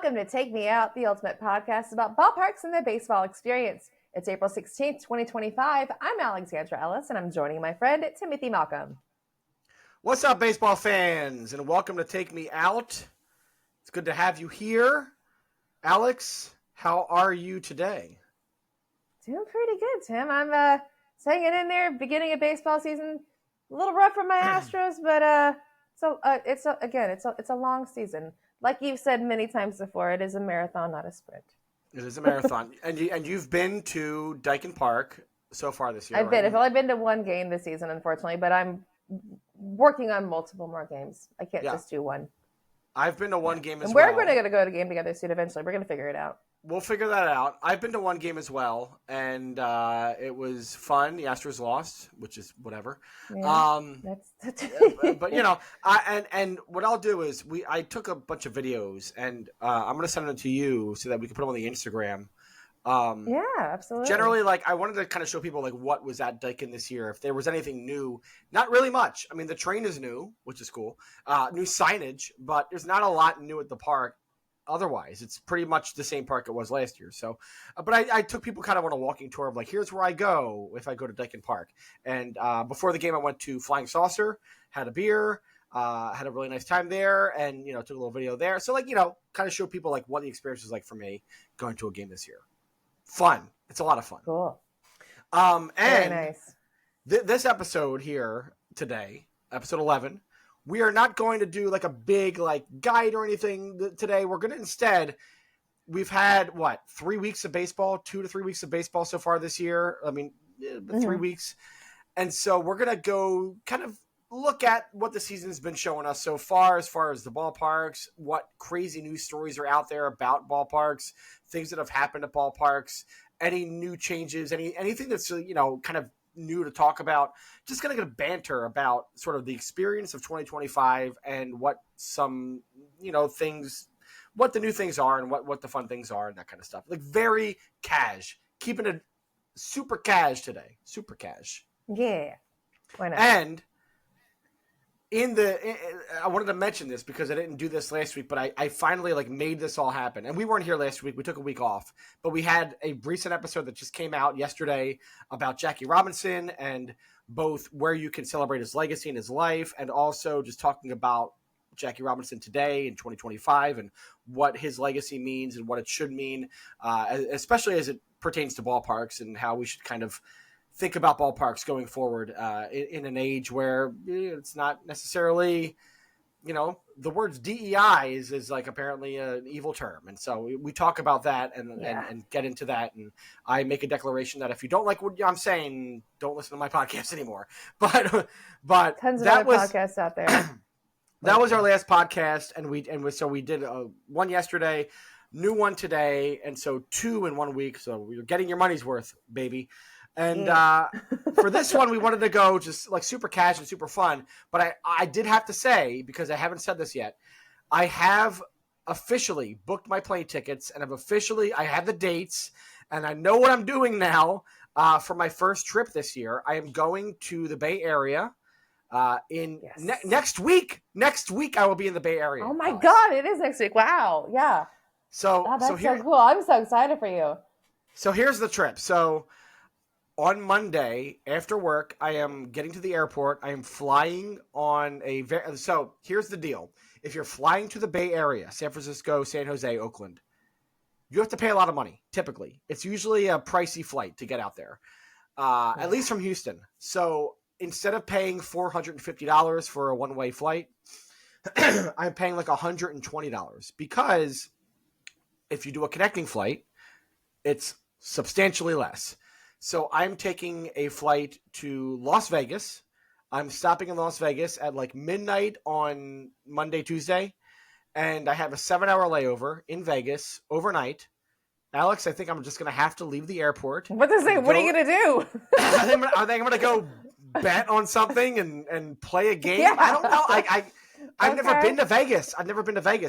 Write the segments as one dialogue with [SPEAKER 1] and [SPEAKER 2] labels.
[SPEAKER 1] welcome to Take Me Out, the ultimate podcast about ballparks and the baseball experience. It's April 16th, 2025. I'm Alexandra Ellis, and I'm joining my friend, Timothy Malcolm.
[SPEAKER 2] What's up, baseball fans, and welcome to Take Me Out. It's good to have you here. Alex, how are you today?
[SPEAKER 1] Doing pretty good, Tim. I'm hanging in there, beginning of baseball season. A little rough for my Astros, but it's a long season. Like you've said many times before, it is a marathon, not a sprint.
[SPEAKER 2] It is a marathon. and you've been to Dyken Park so far this year,
[SPEAKER 1] I've only been to one game this season, unfortunately, but I'm working on multiple more games. I can't just do one.
[SPEAKER 2] I've been to one game as
[SPEAKER 1] well.
[SPEAKER 2] And
[SPEAKER 1] we're going to go to a game together soon eventually. We're going to figure it out.
[SPEAKER 2] We'll figure that out. I've been to one game as well, and it was fun. The Astros lost, which is whatever.
[SPEAKER 1] Yeah,
[SPEAKER 2] but you know, and what I'll do is I took a bunch of videos, and I'm going to send them to you so that we can put them on the Instagram.
[SPEAKER 1] Yeah, absolutely.
[SPEAKER 2] Generally, I wanted to kind of show people what was at Dyken this year. If there was anything new, not really much. I mean, the train is new, which is cool. New signage, but there's not a lot new at the park. Otherwise, it's pretty much the same park it was last year. So, but I took people kind of on a walking tour of here's where I go if I go to Dyken Park. And before the game, I went to Flying Saucer, had a beer, had a really nice time there, and took a little video there. So kind of show people what the experience was like for me going to a game this year. Fun. It's a lot of fun.
[SPEAKER 1] Cool.
[SPEAKER 2] And
[SPEAKER 1] very nice.
[SPEAKER 2] This episode here today, episode 11. We are not going to do a big guide or anything today. We're going to instead, we've had 3 weeks of baseball, 2 to 3 weeks of baseball so far this year. I mean, 3 weeks. And so we're going to go kind of look at what the season has been showing us so far as the ballparks, what crazy news stories are out there about ballparks, things that have happened at ballparks, any new changes, anything that's, kind of new to talk about. Just going to get a banter about sort of the experience of 2025 and what some, things, what the new things are and what the fun things are and that kind of stuff. Very cash, keeping it super cash today. Super cash.
[SPEAKER 1] Yeah. Why not?
[SPEAKER 2] And I wanted to mention this because I didn't do this last week, but I finally made this all happen. And we weren't here last week. We took a week off, but we had a recent episode that just came out yesterday about Jackie Robinson and both where you can celebrate his legacy and his life, and also just talking about Jackie Robinson today in 2025 and what his legacy means and what it should mean, especially as it pertains to ballparks and how we should kind of think about ballparks going forward in an age where it's not necessarily, the words DEI is apparently an evil term. And so we talk about that and get into that. And I make a declaration that if you don't like what I'm saying, don't listen to my podcast anymore. But
[SPEAKER 1] tons of other podcasts out there.
[SPEAKER 2] That was our last podcast. And we did one yesterday, new one today. And so 2 in 1 week. So you're getting your money's worth, baby. And for this one, we wanted to go just super cash and super fun. But I did have to say, because I haven't said this yet, I have officially booked my plane tickets and I have the dates and I know what I'm doing now for my first trip this year. I am going to the Bay Area next week. Next week, I will be in the Bay Area.
[SPEAKER 1] Oh, my God. It is next week. Wow. Yeah. That's so cool. I'm so excited for you.
[SPEAKER 2] So here's the trip. So on Monday, after work, I am getting to the airport. I am flying on so here's the deal. If you're flying to the Bay Area, San Francisco, San Jose, Oakland, you have to pay a lot of money, typically. It's usually a pricey flight to get out there, at least from Houston. So instead of paying $450 for a one-way flight, I'm paying $120 because if you do a connecting flight, it's substantially less. So I'm taking a flight to Las Vegas. I'm stopping in Las Vegas at midnight on Monday, Tuesday. And I have a 7-hour layover in Vegas overnight. Alex, I think I'm just going to have to leave the airport.
[SPEAKER 1] What are you going to do?
[SPEAKER 2] I think I'm going to go bet on something and play a game. Yeah. I don't know. I've never been to Vegas.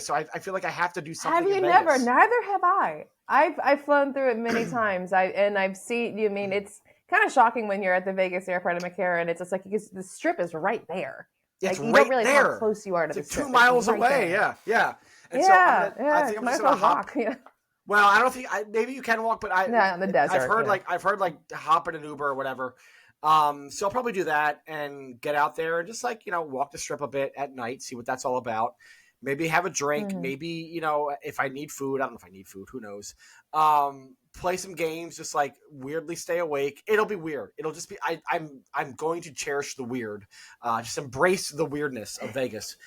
[SPEAKER 2] So I feel like I have to do something.
[SPEAKER 1] Have you never? Neither have I. I've flown through it many times. I've seen. You mean it's kind of shocking when you're at the Vegas airport in McCarran. It's just the strip is right there.
[SPEAKER 2] It's
[SPEAKER 1] you
[SPEAKER 2] right
[SPEAKER 1] don't realize
[SPEAKER 2] there.
[SPEAKER 1] How close you are to the strip.
[SPEAKER 2] 2 miles
[SPEAKER 1] right
[SPEAKER 2] away.
[SPEAKER 1] There.
[SPEAKER 2] Yeah. And so I
[SPEAKER 1] Yeah.
[SPEAKER 2] think I'm
[SPEAKER 1] Might
[SPEAKER 2] just
[SPEAKER 1] as well
[SPEAKER 2] gonna hop.
[SPEAKER 1] walk. Yeah.
[SPEAKER 2] Well, I don't think maybe you can walk, but
[SPEAKER 1] No, in the desert.
[SPEAKER 2] I've heard like hop in an Uber or whatever. So I'll probably do that and get out there and just like, walk the strip a bit at night, see what that's all about. Maybe have a drink.
[SPEAKER 1] Mm-hmm.
[SPEAKER 2] Maybe, if I need food, I don't know if I need food, who knows? Play some games, just like weirdly stay awake. It'll be weird. It'll just be, I'm going to cherish the weird, just embrace the weirdness of Vegas.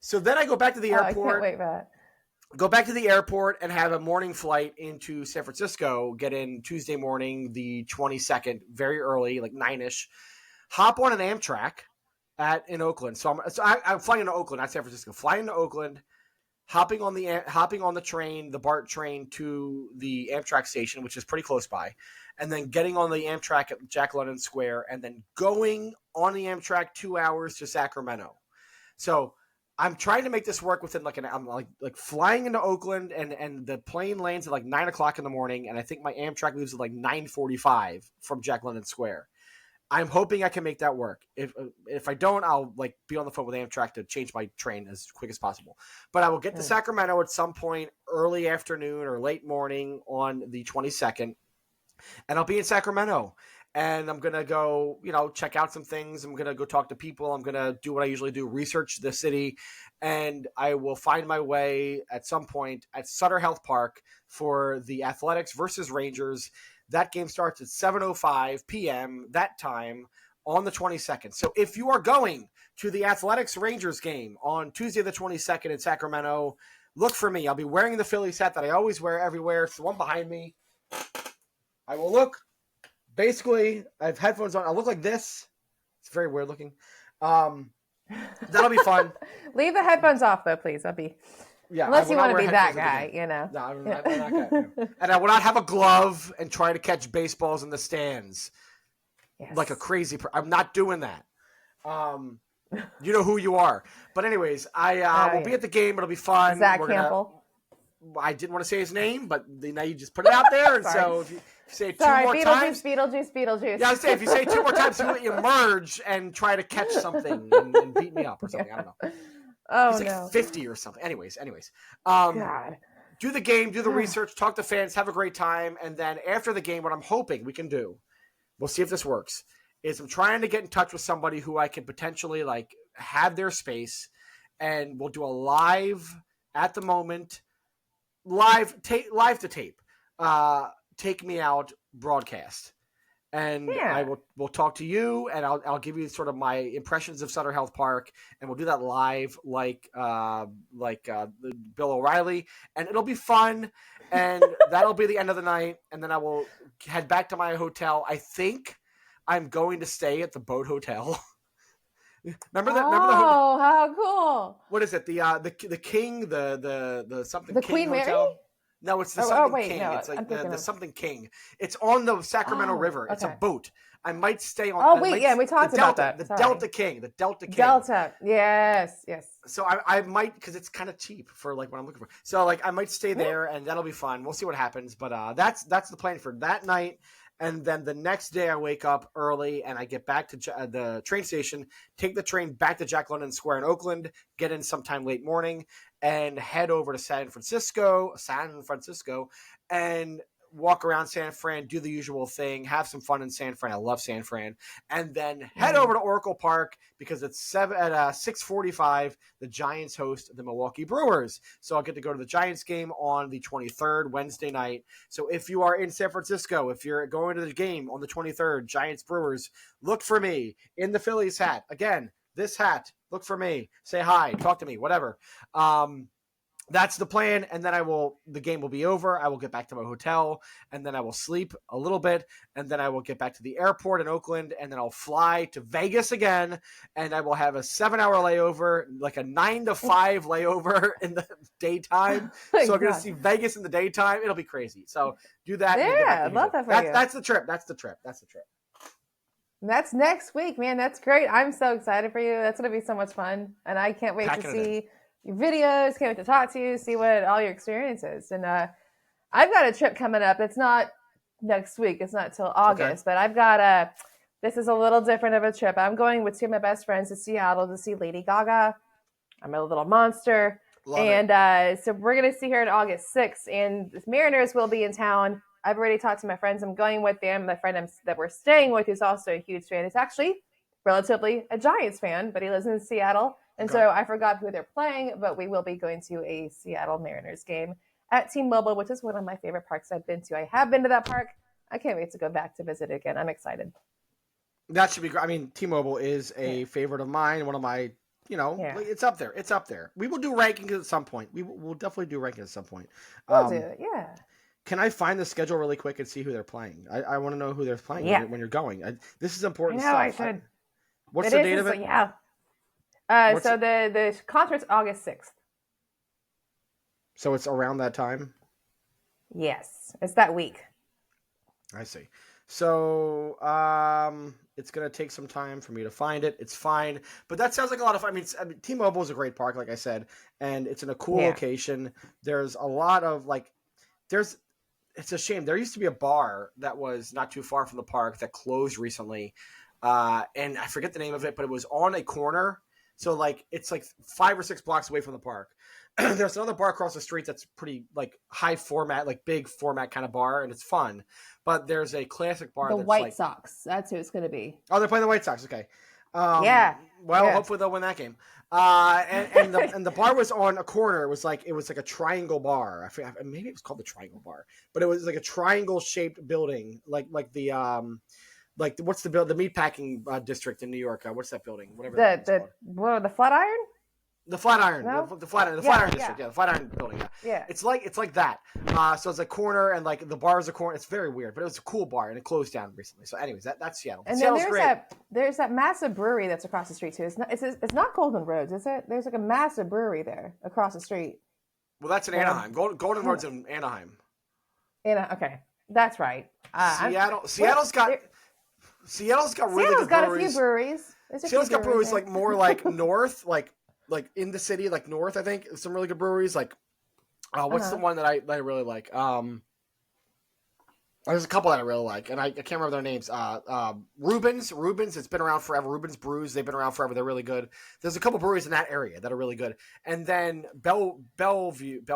[SPEAKER 2] So then I go back to the airport.
[SPEAKER 1] I can't wait for that.
[SPEAKER 2] Go back to the airport and have a morning flight into San Francisco, get in Tuesday morning, the 22nd, very early, like 9-ish. Hop on an Amtrak in Oakland. So I'm flying into Oakland, not San Francisco. Flying to Oakland, hopping on the train, the BART train to the Amtrak station, which is pretty close by, and then getting on the Amtrak at Jack London Square, and then going on the Amtrak 2 hours to Sacramento. So I'm trying to make this work within I'm like flying into Oakland and the plane lands at like 9:00 in the morning. And I think my Amtrak leaves at like 9:45 from Jack London Square. I'm hoping I can make that work. If I don't, I'll like be on the phone with Amtrak to change my train as quick as possible. But I will get to Sacramento at some point early afternoon or late morning on the 22nd. And I'll be in Sacramento. And I'm going to go, check out some things. I'm going to go talk to people. I'm going to do what I usually do, research the city. And I will find my way at some point at Sutter Health Park for the Athletics versus Rangers. That game starts at 7:05 p.m. that time on the 22nd. So if you are going to the Athletics Rangers game on Tuesday the 22nd in Sacramento, look for me. I'll be wearing the Phillies hat that I always wear everywhere. It's the one behind me. I will look. Basically, I have headphones on. I look like this. It's very weird looking. That'll be fun.
[SPEAKER 1] Leave the headphones off, though, please. Unless you want to be that guy,
[SPEAKER 2] No, I'm not that guy. And I will not have a glove and try to catch baseballs in the stands like a crazy. I'm not doing that. You know who you are. But anyways, I will be at the game. It'll be fun.
[SPEAKER 1] Zach Campbell.
[SPEAKER 2] I didn't want to say his name, but now you just put it out there. And so if you say two more times.
[SPEAKER 1] Beetlejuice.
[SPEAKER 2] Yeah, I say if you say two more times, you emerge and try to catch something and beat me up or something. I don't know.
[SPEAKER 1] Oh,
[SPEAKER 2] he's like 50 or something. Anyways.
[SPEAKER 1] God.
[SPEAKER 2] Do the game, do the research, talk to fans, have a great time. And then after the game, what I'm hoping we can do, we'll see if this works, is I'm trying to get in touch with somebody who I can potentially like have their space, and we'll do a live at the moment. Live to tape, take me out broadcast, and we'll talk to you, and I'll give you sort of my impressions of Sutter Health Park, and we'll do that live like Bill O'Reilly, and it'll be fun, and that'll be the end of the night, and then I will head back to my hotel. I think I'm going to stay at the Boat Hotel. Remember that? Remember the hotel?
[SPEAKER 1] Oh, how cool!
[SPEAKER 2] What is it? The King, the something
[SPEAKER 1] the
[SPEAKER 2] King
[SPEAKER 1] Queen
[SPEAKER 2] Hotel?
[SPEAKER 1] Mary?
[SPEAKER 2] No, it's the something
[SPEAKER 1] wait,
[SPEAKER 2] King.
[SPEAKER 1] No,
[SPEAKER 2] it's like the something King. It's on the Sacramento River. It's a boat. I might stay on.
[SPEAKER 1] Oh wait, we talked about that.
[SPEAKER 2] The Delta King.
[SPEAKER 1] Delta. Yes.
[SPEAKER 2] So I might, because it's kind of cheap for like what I'm looking for. So like I might stay there, and that'll be fun. We'll see what happens. But that's the plan for that night. And then the next day I wake up early and I get back to the train station, take the train back to Jack London Square in Oakland, get in sometime late morning, and head over to San Francisco, and walk around San Fran, do the usual thing, have some fun in San Fran. I love San Fran. And then head over to Oracle Park because it's 6:45. The Giants host the Milwaukee Brewers. So I'll get to go to the Giants game on the 23rd, Wednesday night. So if you are in San Francisco, if you're going to the game on the 23rd, Giants Brewers, look for me in the Phillies hat. Again, this hat, look for me. Say hi, talk to me, whatever. That's the plan, and then the game will be over. I will get back to my hotel, and then I will sleep a little bit, and then I will get back to the airport in Oakland, and then I'll fly to Vegas again, and I will have a 7-hour layover, like a 9 to 5 layover in the daytime. So I'm going to see Vegas in the daytime. It'll be crazy. So do that.
[SPEAKER 1] Yeah, I love that for you.
[SPEAKER 2] That's the trip.
[SPEAKER 1] That's next week, man. That's great. I'm so excited for you. That's going to be so much fun, and I can't wait to see your videos, can't wait to talk to you, see what all your experience is. And I've got a trip coming up. It's not next week. It's not till August, but I've got this is a little different of a trip. I'm going with two of my best friends to Seattle to see Lady Gaga. I'm a little monster.
[SPEAKER 2] Love it.
[SPEAKER 1] And so we're going to see here on August 6th, and the Mariners will be in town. I've already talked to my friends. I'm going with them. My friend that we're staying with is also a huge fan. He's actually relatively a Giants fan, but he lives in Seattle. And
[SPEAKER 2] Okay.
[SPEAKER 1] so I forgot who they're playing, but we will be going to a Seattle Mariners game at T-Mobile, which is one of my favorite parks I've been to. I have been to that park. I can't wait to go back to visit it again. I'm excited.
[SPEAKER 2] That should be great. I mean, T-Mobile is
[SPEAKER 1] Yeah.
[SPEAKER 2] a favorite of mine. One of my,
[SPEAKER 1] Yeah.
[SPEAKER 2] it's up there. It's up there. We will do rankings at some point. We'll definitely do rankings at some point.
[SPEAKER 1] We'll do it. Yeah.
[SPEAKER 2] Can I find the schedule really quick and see who they're playing? I want to know who they're playing
[SPEAKER 1] Yeah.
[SPEAKER 2] when you're going. This is
[SPEAKER 1] I
[SPEAKER 2] important
[SPEAKER 1] know, I
[SPEAKER 2] stuff.
[SPEAKER 1] should.
[SPEAKER 2] What's
[SPEAKER 1] It
[SPEAKER 2] the
[SPEAKER 1] is,
[SPEAKER 2] date of it?
[SPEAKER 1] yeah.
[SPEAKER 2] What's
[SPEAKER 1] So the concert's August 6th.
[SPEAKER 2] So it's around that time?
[SPEAKER 1] Yes. It's that week.
[SPEAKER 2] I see. So it's gonna take some time for me to find it. It's fine, but that sounds like a lot of fun. I mean, T-Mobile is a great park, like I said, and it's in a cool location. There's a lot of it's a shame. There used to be a bar that was not too far from the park that closed recently, and I forget the name of it, but it was on a corner. So it's 5 or 6 blocks away from the park. There's another bar across the street that's pretty high format, big format kind of bar, and it's fun. But there's a classic bar.
[SPEAKER 1] The
[SPEAKER 2] that's
[SPEAKER 1] White Sox. That's who it's going to be.
[SPEAKER 2] Oh, they're playing the White Sox. Okay.
[SPEAKER 1] Yeah.
[SPEAKER 2] Well,
[SPEAKER 1] Yeah.
[SPEAKER 2] hopefully they'll win that game. And the bar was on a corner. It was like a triangle bar. I forget, maybe it was called the Triangle Bar, but it was like a triangle shaped building, like the what's the meatpacking district in New York? What's that building? Whatever
[SPEAKER 1] the Flatiron.
[SPEAKER 2] The Flatiron,
[SPEAKER 1] No?
[SPEAKER 2] the Flatiron
[SPEAKER 1] Yeah.
[SPEAKER 2] district, the Flatiron building. Yeah,
[SPEAKER 1] Yeah.
[SPEAKER 2] it's like that. So it's a corner, and the bar is a corner. It's very weird, but it was a cool bar, and it closed down recently. So, anyways, that's Seattle.
[SPEAKER 1] And
[SPEAKER 2] Seattle's
[SPEAKER 1] then
[SPEAKER 2] great.
[SPEAKER 1] there's that massive brewery that's across the street too. It's not Golden Roads, is it? There's a massive brewery there across the street.
[SPEAKER 2] Well, that's in Anaheim. Golden Road's in Anaheim.
[SPEAKER 1] Okay, that's right.
[SPEAKER 2] Seattle's got really good
[SPEAKER 1] got
[SPEAKER 2] breweries.
[SPEAKER 1] a few breweries.
[SPEAKER 2] Seattle's got breweries more north, in the city, north. I think some really good breweries. What's the one that I really like? There's a couple that I really like, and I can't remember their names. Rubens. It's been around forever. Rubens Brews, they've been around forever. They're really good. There's a couple breweries in that area that are really good. And then Bellevue, the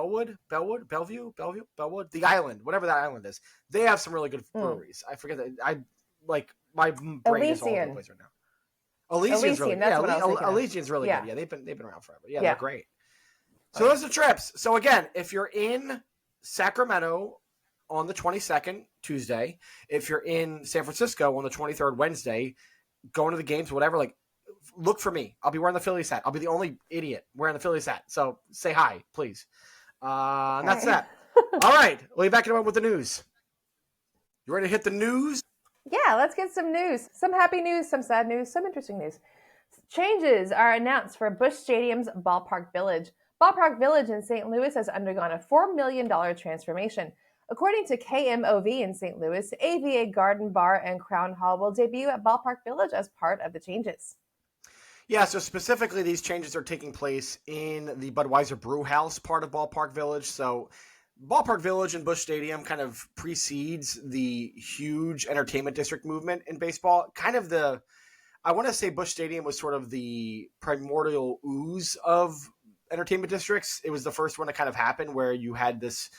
[SPEAKER 2] island, whatever that island is. They have some really good breweries. I forget that. My brain is all over the place right now. Elysian's really good. Elysian's really good. Yeah, they've been around forever. Yeah, they're great. So those are trips. So again, if you're in Sacramento on the 22nd, Tuesday, if you're in San Francisco on the 23rd, Wednesday, going to the games, whatever, look for me. I'll be wearing the Phillies hat. I'll be the only idiot wearing the Phillies hat. So say hi, please. And that's that. All right. We'll be back in a moment with the news. You ready to hit the news?
[SPEAKER 1] Yeah, let's get some news. Some happy news, some sad news, some interesting news. Changes are announced for Busch Stadium's Ballpark Village. Ballpark Village in St. Louis has undergone a $4 million transformation. According to KMOV in St. Louis, AVA Garden Bar and Crown Hall will debut at Ballpark Village as part of the changes.
[SPEAKER 2] Yeah, so specifically these changes are taking place in the Budweiser Brew House part of Ballpark Village. So Ballpark Village and Busch Stadium kind of precedes the huge entertainment district movement in baseball. I want to say Busch Stadium was sort of the primordial ooze of entertainment districts. It was the first one to kind of happen where you had this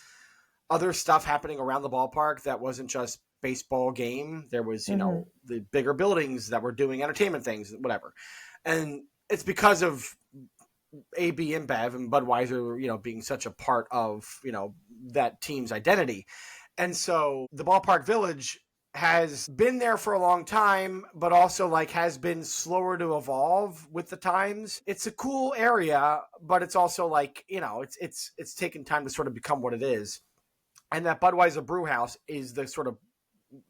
[SPEAKER 2] other stuff happening around the ballpark that wasn't just baseball game. There was, the bigger buildings that were doing entertainment things, whatever. And it's because of AB InBev and Budweiser, being such a part of, that team's identity. And so the Ballpark Village has been there for a long time, but also has been slower to evolve with the times. It's a cool area, but it's also it's taken time to sort of become what it is. And that Budweiser Brew House is the sort of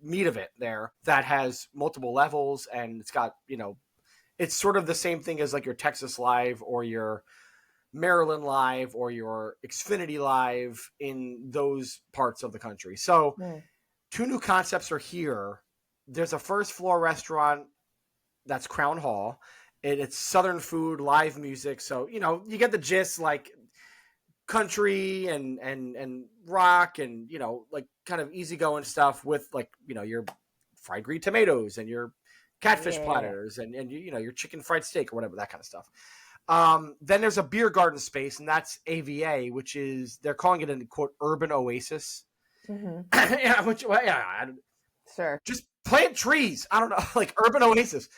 [SPEAKER 2] meat of it there that has multiple levels, and it's got, it's sort of the same thing as your Texas Live or your Maryland Live or your Xfinity Live in those parts of the country. So 2 new concepts are here. There's a first floor restaurant that's Crown Hall. It's Southern food, live music. So, you get the gist, country and rock and, kind of easygoing stuff with your fried green tomatoes and your catfish platters and your chicken fried steak or whatever, that kind of stuff. Then there's a beer garden space, and that's AVA, which is, they're calling it an quote urban oasis. Yeah,
[SPEAKER 1] Sure.
[SPEAKER 2] just plant trees. I don't know, like urban oasis.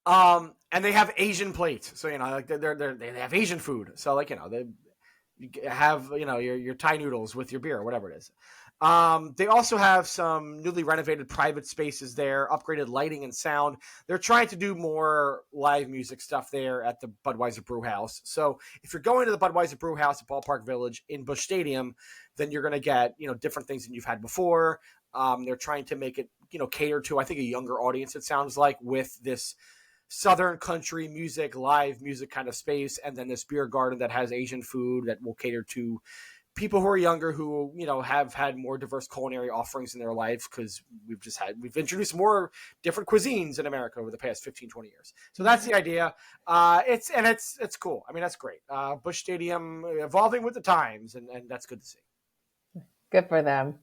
[SPEAKER 2] And they have Asian plates, so like they have Asian food. So like they have your Thai noodles with your beer or whatever it is. They also have some newly renovated private spaces there, upgraded lighting and sound. They're trying to do more live music stuff there at the Budweiser Brew House. So if you're going to the Budweiser Brew House at Ballpark Village in Busch Stadium, then you're going to get different things than you've had before. They're trying to make it cater to, I think, a younger audience, it sounds like, with this Southern country music, live music kind of space, and then this beer garden that has Asian food that will cater to people who are younger, who have had more diverse culinary offerings in their life, because we've introduced more different cuisines in America over the past 15-20 years. So that's the idea. It's cool. I mean, that's great. Busch Stadium evolving with the times, and that's good to see.
[SPEAKER 1] Good for them.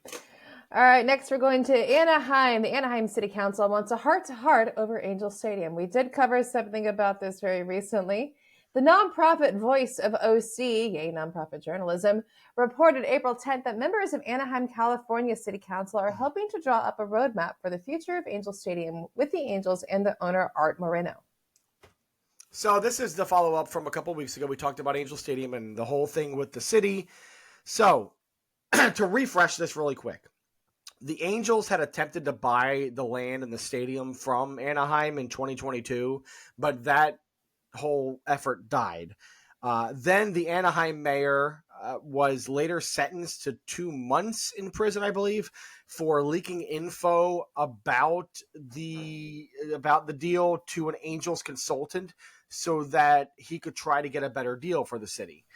[SPEAKER 1] All right, next we're going to Anaheim. The Anaheim City Council wants a heart-to-heart over Angel Stadium. We did cover something about this very recently. The nonprofit Voice of OC, yay, nonprofit journalism, reported April 10th that members of Anaheim, California City Council are helping to draw up a roadmap for the future of Angel Stadium with the Angels and the owner, Art Moreno.
[SPEAKER 2] So this is the follow-up from a couple of weeks ago. We talked about Angel Stadium and the whole thing with the city. So to refresh this really quick, the Angels had attempted to buy the land and the stadium from Anaheim in 2022, but that whole effort died. Then the Anaheim mayor was later sentenced to 2 months in prison, I believe, for leaking info about the deal to an Angels consultant so that he could try to get a better deal for the city.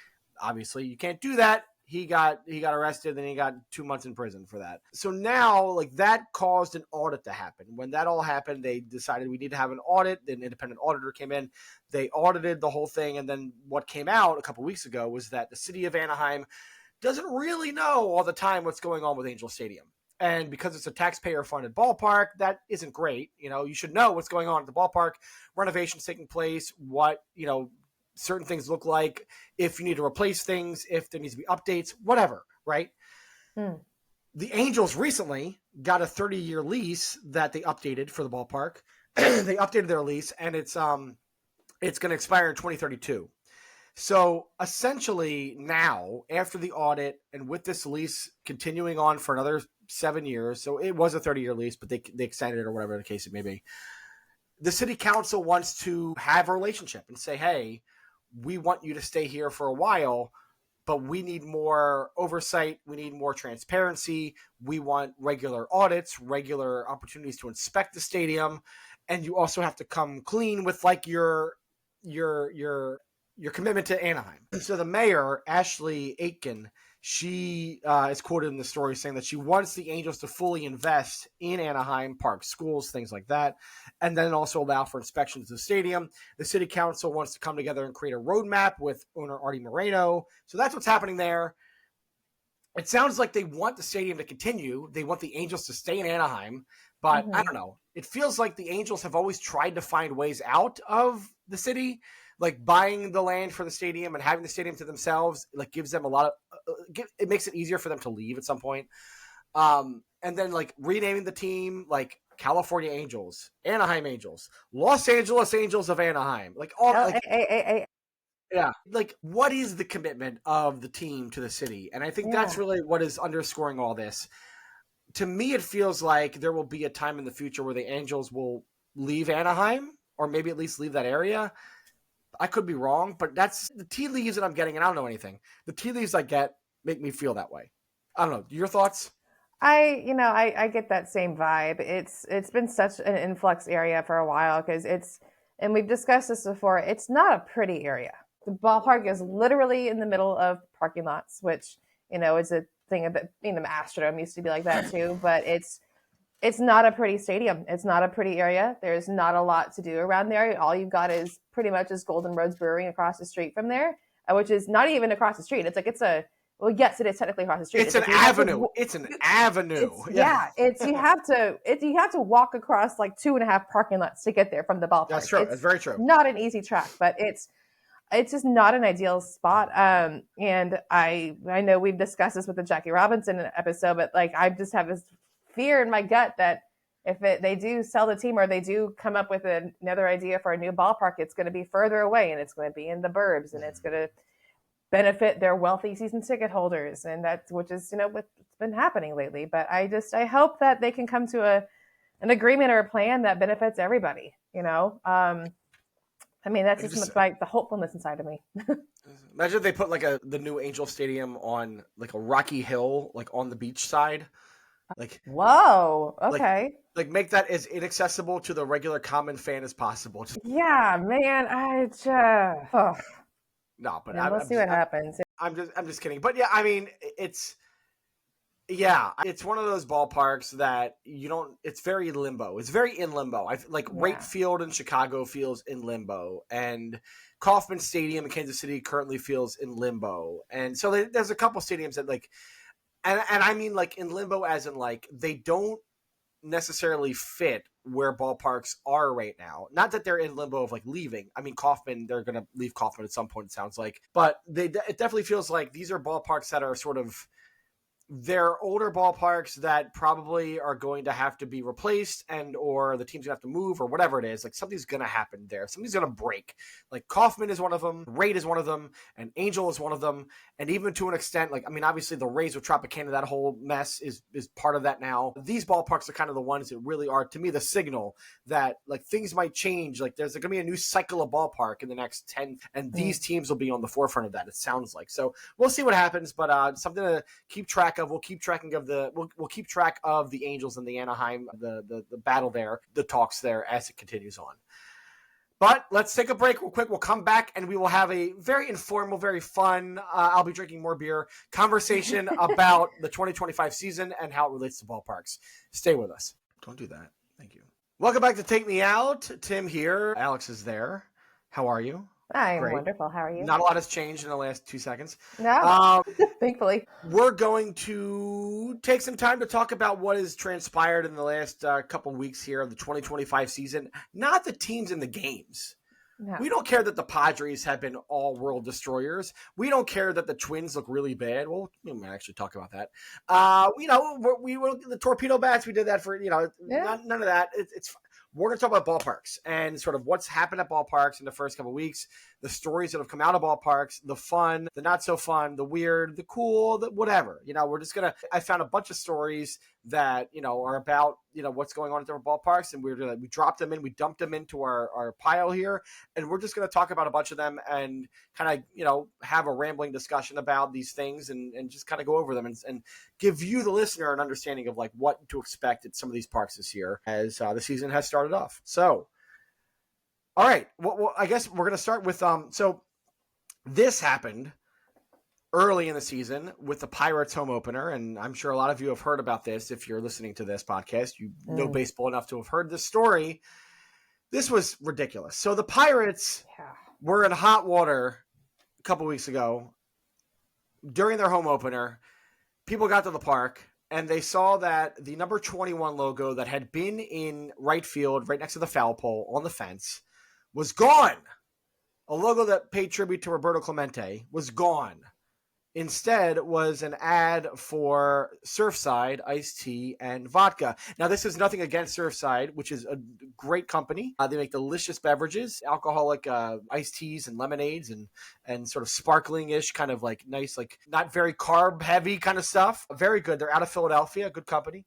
[SPEAKER 2] Obviously, you can't do that. He got arrested, and he got 2 months in prison for that. So now, like, that caused an audit to happen. When that all happened, they decided we need to have an audit. An independent auditor came in. They audited the whole thing, and then what came out a couple weeks ago was that the city of Anaheim doesn't really know all the time what's going on with Angel Stadium. And because it's a taxpayer-funded ballpark, that isn't great. You should know what's going on at the ballpark, renovations taking place, what, certain things look like, if you need to replace things, if there needs to be updates, whatever, right? The Angels recently got a 30-year lease that they updated for the ballpark. They updated their lease, and it's going to expire in 2032. So essentially now, after the audit and with this lease continuing on for another 7 years, so it was a 30-year lease, but they extended it or whatever the case it may be, the city council wants to have a relationship and say, hey, we want you to stay here for a while, but we need more oversight. We need more transparency. We want regular audits, regular opportunities to inspect the stadium. And you also have to come clean with like your commitment to Anaheim. So the mayor, Ashley Aitken, she is quoted in the story saying that she wants the Angels to fully invest in Anaheim, parks, schools, things like that, and then also allow for inspections of the stadium. The city council wants to come together and create a roadmap with owner Artie Moreno. So that's what's happening there. It sounds like they want the stadium to continue. They want the Angels to stay in Anaheim, but I don't know. It feels like the Angels have always tried to find ways out of the city. Like buying the land for the stadium and having the stadium to themselves, like gives them a lot of, it makes it easier for them to leave at some point. And then like renaming the team, like California Angels, Anaheim Angels, Los Angeles Angels of Anaheim, like all, yeah. Like what is the commitment of the team to the city? And I think that's really what is underscoring all this. To me, it feels like there will be a time in the future where the Angels will leave Anaheim, or maybe at least leave that area. I could be wrong, but that's the tea leaves that I'm getting, and I don't know anything. The tea leaves I get make me feel that way. I don't know. Your thoughts?
[SPEAKER 1] I get that same vibe. It's been such an influx area for a while because and we've discussed this before, it's not a pretty area. The ballpark is literally in the middle of parking lots, which, is a thing about, the Astrodome used to be like that too, but it's not a pretty stadium. It's not a pretty area. There's not a lot to do around there. All you've got is pretty much Golden Roads Brewing across the street from there, which is not even across the street. It's like it's a Well, yes, it is technically across the street.
[SPEAKER 2] It's an avenue. It's an avenue.
[SPEAKER 1] You have to walk across like 2.5 parking lots to get there from the ballpark.
[SPEAKER 2] That's true.
[SPEAKER 1] It's
[SPEAKER 2] That's very true.
[SPEAKER 1] not an easy track, but it's just not an ideal spot. And I know we've discussed this with the Jackie Robinson episode, but like I just have this fear in my gut that if they do sell the team or they do come up with another idea for a new ballpark, it's going to be further away and it's going to be in the burbs and it's going to benefit their wealthy season ticket holders, and which is what's been happening lately. But I hope that they can come to an agreement or a plan that benefits everybody. I mean, that's just like the hopefulness inside of me.
[SPEAKER 2] Imagine if they put like the new Angel Stadium on like a rocky hill, like on the beach side. Like,
[SPEAKER 1] whoa, okay.
[SPEAKER 2] Like make that as inaccessible to the regular common fan as possible.
[SPEAKER 1] Yeah, man.
[SPEAKER 2] No, but
[SPEAKER 1] we'll see what happens.
[SPEAKER 2] I'm just kidding. But yeah, I mean, it's one of those ballparks that it's very limbo. It's very in limbo. Wrigley Field in Chicago feels in limbo, and Kauffman Stadium in Kansas City currently feels in limbo. And so there's a couple stadiums that and I mean like in limbo as in like they don't necessarily fit where ballparks are right now. Not that they're in limbo of like leaving. I mean, Kauffman, they're going to leave Kauffman at some point, it sounds like. But it definitely feels like these are ballparks that are sort of, they're older ballparks that probably are going to have to be replaced or the team's going to have to move or whatever it is. Like something's going to happen there. Something's going to break. Like Kauffman is one of them. Raid is one of them. And Angel is one of them. And even to an extent, like, I mean, obviously the Rays with Tropicana, that whole mess is part of that now. These ballparks are kind of the ones that really are, to me, the signal that like things might change. Like there's going to be a new cycle of ballpark in the next 10, and these teams will be on the forefront of that, it sounds like. So we'll see what happens, but something to keep track of. We'll keep track of the Angels and the Anaheim, the battle there, the talks there as it continues on. But let's take a break real quick. We'll come back and we will have a very informal, very fun, I'll be drinking more beer, conversation about the 2025 season and how it relates to ballparks. Stay with us. Don't do that. Thank you. Welcome back to Take Me Out. Tim here. Alex is there. How are you?
[SPEAKER 1] I'm wonderful. How are you?
[SPEAKER 2] Not a lot has changed in the last 2 seconds.
[SPEAKER 1] No, thankfully.
[SPEAKER 2] We're going to take some time to talk about what has transpired in the last couple weeks here of the 2025 season. Not the teams and the games. No. We don't care that the Padres have been all world destroyers. We don't care that the Twins look really bad. Well, we might actually talk about that. We the torpedo bats. We did that for none of that. It's we're going to talk about ballparks and sort of what's happened at ballparks in the first couple of weeks, the stories that have come out of ballparks, the fun, the not so fun, the weird, the cool, the whatever. We're just going to – I found a bunch of stories that, are about, what's going on at different ballparks, and we dropped them in, we dumped them into our pile here, and we're just going to talk about a bunch of them and kind of, have a rambling discussion about these things and just kind of go over them and give you, the listener, an understanding of like what to expect at some of these parks this year as the season has started off. So, all right. Well, I guess we're going to start with so this happened early in the season with the Pirates home opener, and I'm sure a lot of you have heard about this. If you're listening to this podcast, you know baseball enough to have heard this story. This was ridiculous. So the Pirates were in hot water a couple weeks ago during their home opener. People got to the park and they saw that the number 21 logo that had been in right field, right next to the foul pole on the fence, was gone. A logo that paid tribute to Roberto Clemente was gone. Instead was an ad for Surfside, iced tea, and vodka. Now, this is nothing against Surfside, which is a great company. They make delicious beverages, alcoholic iced teas and lemonades and sort of sparkling-ish, kind of like nice, like not very carb-heavy kind of stuff. Very good. They're out of Philadelphia, good company.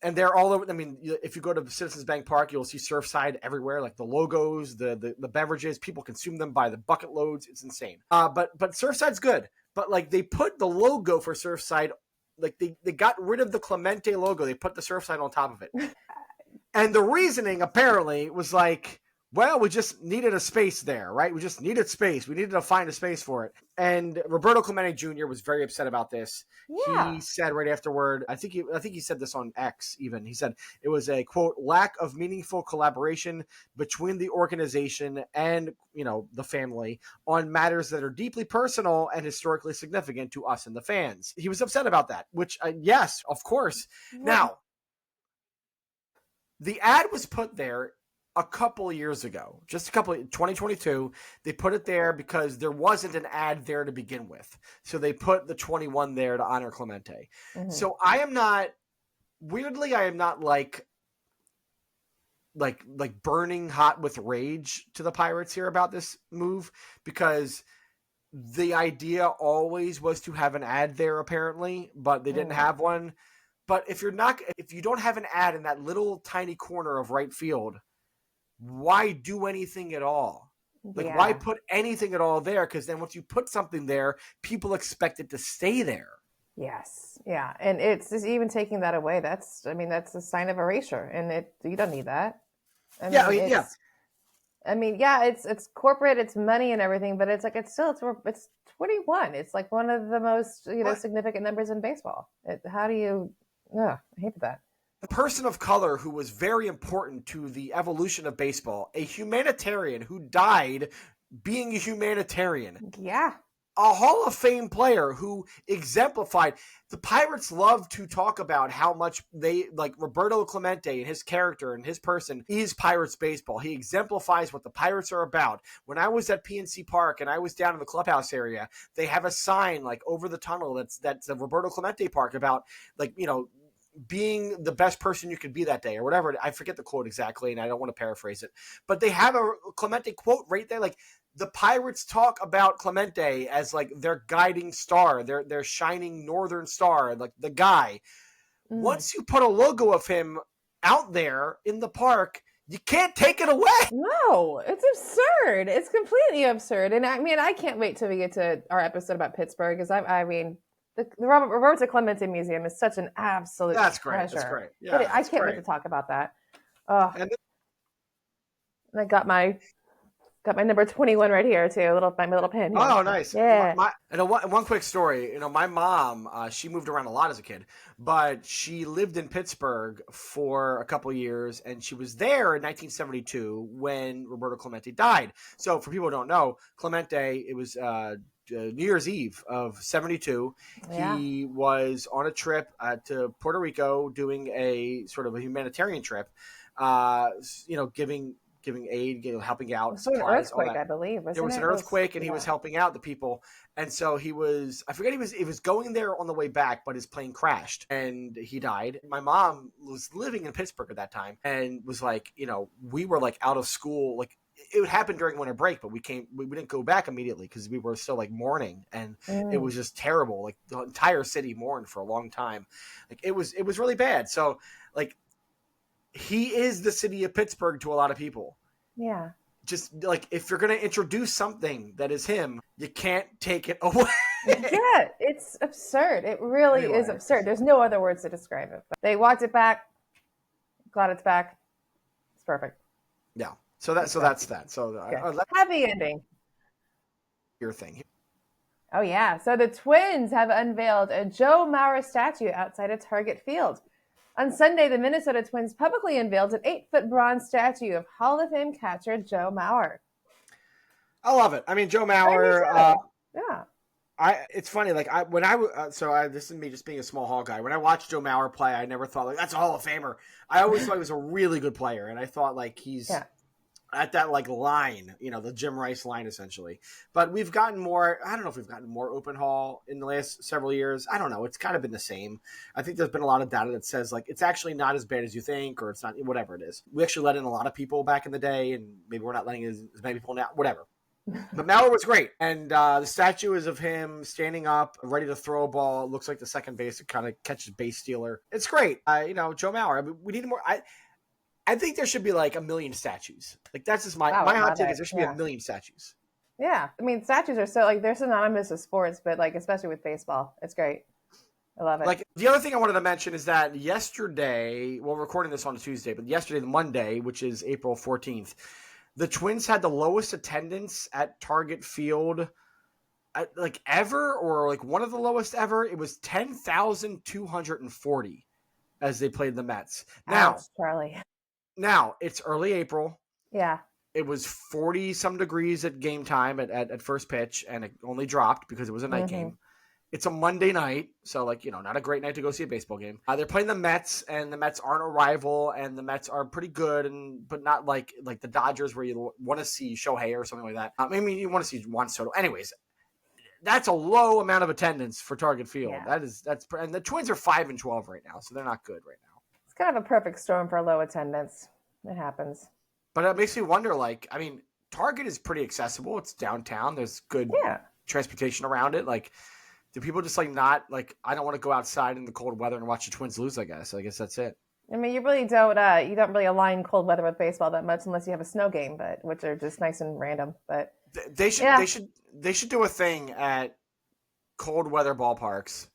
[SPEAKER 2] And they're all over. I mean, if you go to Citizens Bank Park, you'll see Surfside everywhere, like the logos, the beverages. People consume them by the bucket loads. It's insane. But Surfside's good. But like they put the logo for Surfside, like they got rid of the Clemente logo. They put the Surfside on top of it. And the reasoning apparently was like, well, we just needed a space there, right? We just needed space. We needed to find a space for it. And Roberto Clemente Jr. was very upset about this.
[SPEAKER 1] Yeah.
[SPEAKER 2] He said right afterward, I think he said this on X even. He said it was a, quote, lack of meaningful collaboration between the organization and, the family on matters that are deeply personal and historically significant to us and the fans. He was upset about that, which, yes, of course.
[SPEAKER 1] Well,
[SPEAKER 2] now, the ad was put there a couple of years ago, 2022. They put it there because there wasn't an ad there to begin with. So they put the 21 there to honor Clemente.
[SPEAKER 1] mm-hmm.
[SPEAKER 2] So I am not like burning hot with rage to the Pirates here about this move, because the idea always was to have an ad there apparently, but they didn't have one. But if you don't have an ad in that little tiny corner of right field, why do anything at all? Why put anything at all there? Because then once you put something there, people expect it to stay there.
[SPEAKER 1] Yes. Yeah. And it's just even taking that away. That's a sign of erasure, and you don't need that. It's corporate, it's money and everything, but it's 21. It's like one of the most, significant numbers in baseball. I hate that.
[SPEAKER 2] A person of color who was very important to the evolution of baseball, a humanitarian who died being a humanitarian.
[SPEAKER 1] Yeah.
[SPEAKER 2] A Hall of Fame player who exemplified. The Pirates love to talk about how much they like Roberto Clemente and his character and his person is Pirates baseball. He exemplifies what the Pirates are about. When I was at PNC Park and I was down in the clubhouse area, they have a sign like over the tunnel that's a Roberto Clemente Park about being the best person you could be that day or whatever. I forget the quote exactly and I don't want to paraphrase it, but they have a Clemente quote right there. Like, the Pirates talk about Clemente as like their guiding star, their shining northern star, like the guy. Once you put a logo of him out there in the park, you can't take it away.
[SPEAKER 1] No, it's absurd. It's completely absurd. And I can't wait till we get to our episode about Pittsburgh, because the Roberto Clemente Museum is such an absolute treasure.
[SPEAKER 2] That's great. Yeah,
[SPEAKER 1] I can't wait to talk about that. And I got my number 21 right here too. My little pen. Here.
[SPEAKER 2] Oh, nice.
[SPEAKER 1] Yeah.
[SPEAKER 2] One quick story. My mom, she moved around a lot as a kid, but she lived in Pittsburgh for a couple of years, and she was there in 1972 when Roberto Clemente died. So for people who don't know, Clemente, it was New Year's Eve of 72. Yeah. He was on a trip to Puerto Rico doing a sort of a humanitarian trip, giving aid, helping out.
[SPEAKER 1] It was an earthquake, I believe.
[SPEAKER 2] There was an earthquake, and he was helping out the people. And so he was going there on the way back, but his plane crashed and he died. My mom was living in Pittsburgh at that time and was like, we were like out of school. Like, it would happen during winter break, but we didn't go back immediately because we were still like mourning, and it was just terrible. Like, the entire city mourned for a long time. Like, it was really bad. So like, he is the city of Pittsburgh to a lot of people.
[SPEAKER 1] Yeah.
[SPEAKER 2] Just like, if you're going to introduce something that is him, you can't take it away.
[SPEAKER 1] Yeah, it's absurd. It really is absurd. There's no other words to describe it. But they walked it back. Glad it's back. It's perfect.
[SPEAKER 2] Yeah. So that's that. So
[SPEAKER 1] happy ending.
[SPEAKER 2] Your thing.
[SPEAKER 1] Oh yeah. So the Twins have unveiled a Joe Mauer statue outside of Target Field. On Sunday, the Minnesota Twins publicly unveiled an 8-foot bronze statue of Hall of Fame catcher Joe Mauer.
[SPEAKER 2] I love it. I mean, Joe Mauer.
[SPEAKER 1] Yeah.
[SPEAKER 2] It's funny. Like, this is me just being a small hall guy. When I watched Joe Mauer play, I never thought like that's a Hall of Famer. I always thought he was a really good player, and I thought like he's at that like line, the Jim Rice line essentially. But we've gotten more. I don't know if we've gotten more open hall in the last several years. I don't know. It's kind of been the same. I think there's been a lot of data that says like it's actually not as bad as you think, or it's not, whatever it is. We actually let in a lot of people back in the day, and maybe we're not letting as many people now. Whatever. But Mauer was great, and the statue is of him standing up, ready to throw a ball. It looks like the second base, it kind of catches base stealer. It's great. Joe Mauer. I mean, we need more. I think there should be like 1 million statues. Like, that's just my hot take is there should be 1 million statues.
[SPEAKER 1] Yeah. I mean, statues are so like, they're synonymous with sports, but like, especially with baseball, it's great. I love it.
[SPEAKER 2] Like, the other thing I wanted to mention is that yesterday, we're recording this on a Tuesday, but yesterday, the Monday, which is April 14th, The Twins had the lowest attendance at Target Field like ever, or like one of the lowest ever. It was 10,240 as they played the Mets.
[SPEAKER 1] Ouch, Charlie.
[SPEAKER 2] Now it's early April.
[SPEAKER 1] Yeah.
[SPEAKER 2] It was 40 some degrees at game time at first pitch, and it only dropped because it was a night game. It's a Monday night, so like, not a great night to go see a baseball game. They're playing the Mets, and the Mets aren't a rival, and the Mets are pretty good, but not like the Dodgers where you want to see Shohei or something like that. Maybe you want to see Juan Soto. Anyways, that's a low amount of attendance for Target Field.
[SPEAKER 1] Yeah.
[SPEAKER 2] And the Twins are 5-12 right now, so they're not good right now.
[SPEAKER 1] It's kind of a perfect storm for low attendance. It happens.
[SPEAKER 2] But it makes me wonder, Target is pretty accessible. It's downtown. There's good transportation around it. Do people just not I don't want to go outside in the cold weather and watch the Twins lose, I guess. I guess that's it.
[SPEAKER 1] I mean, you really don't really align cold weather with baseball that much unless you have a snow game, which are just nice and random. But
[SPEAKER 2] they should do a thing at cold weather ballparks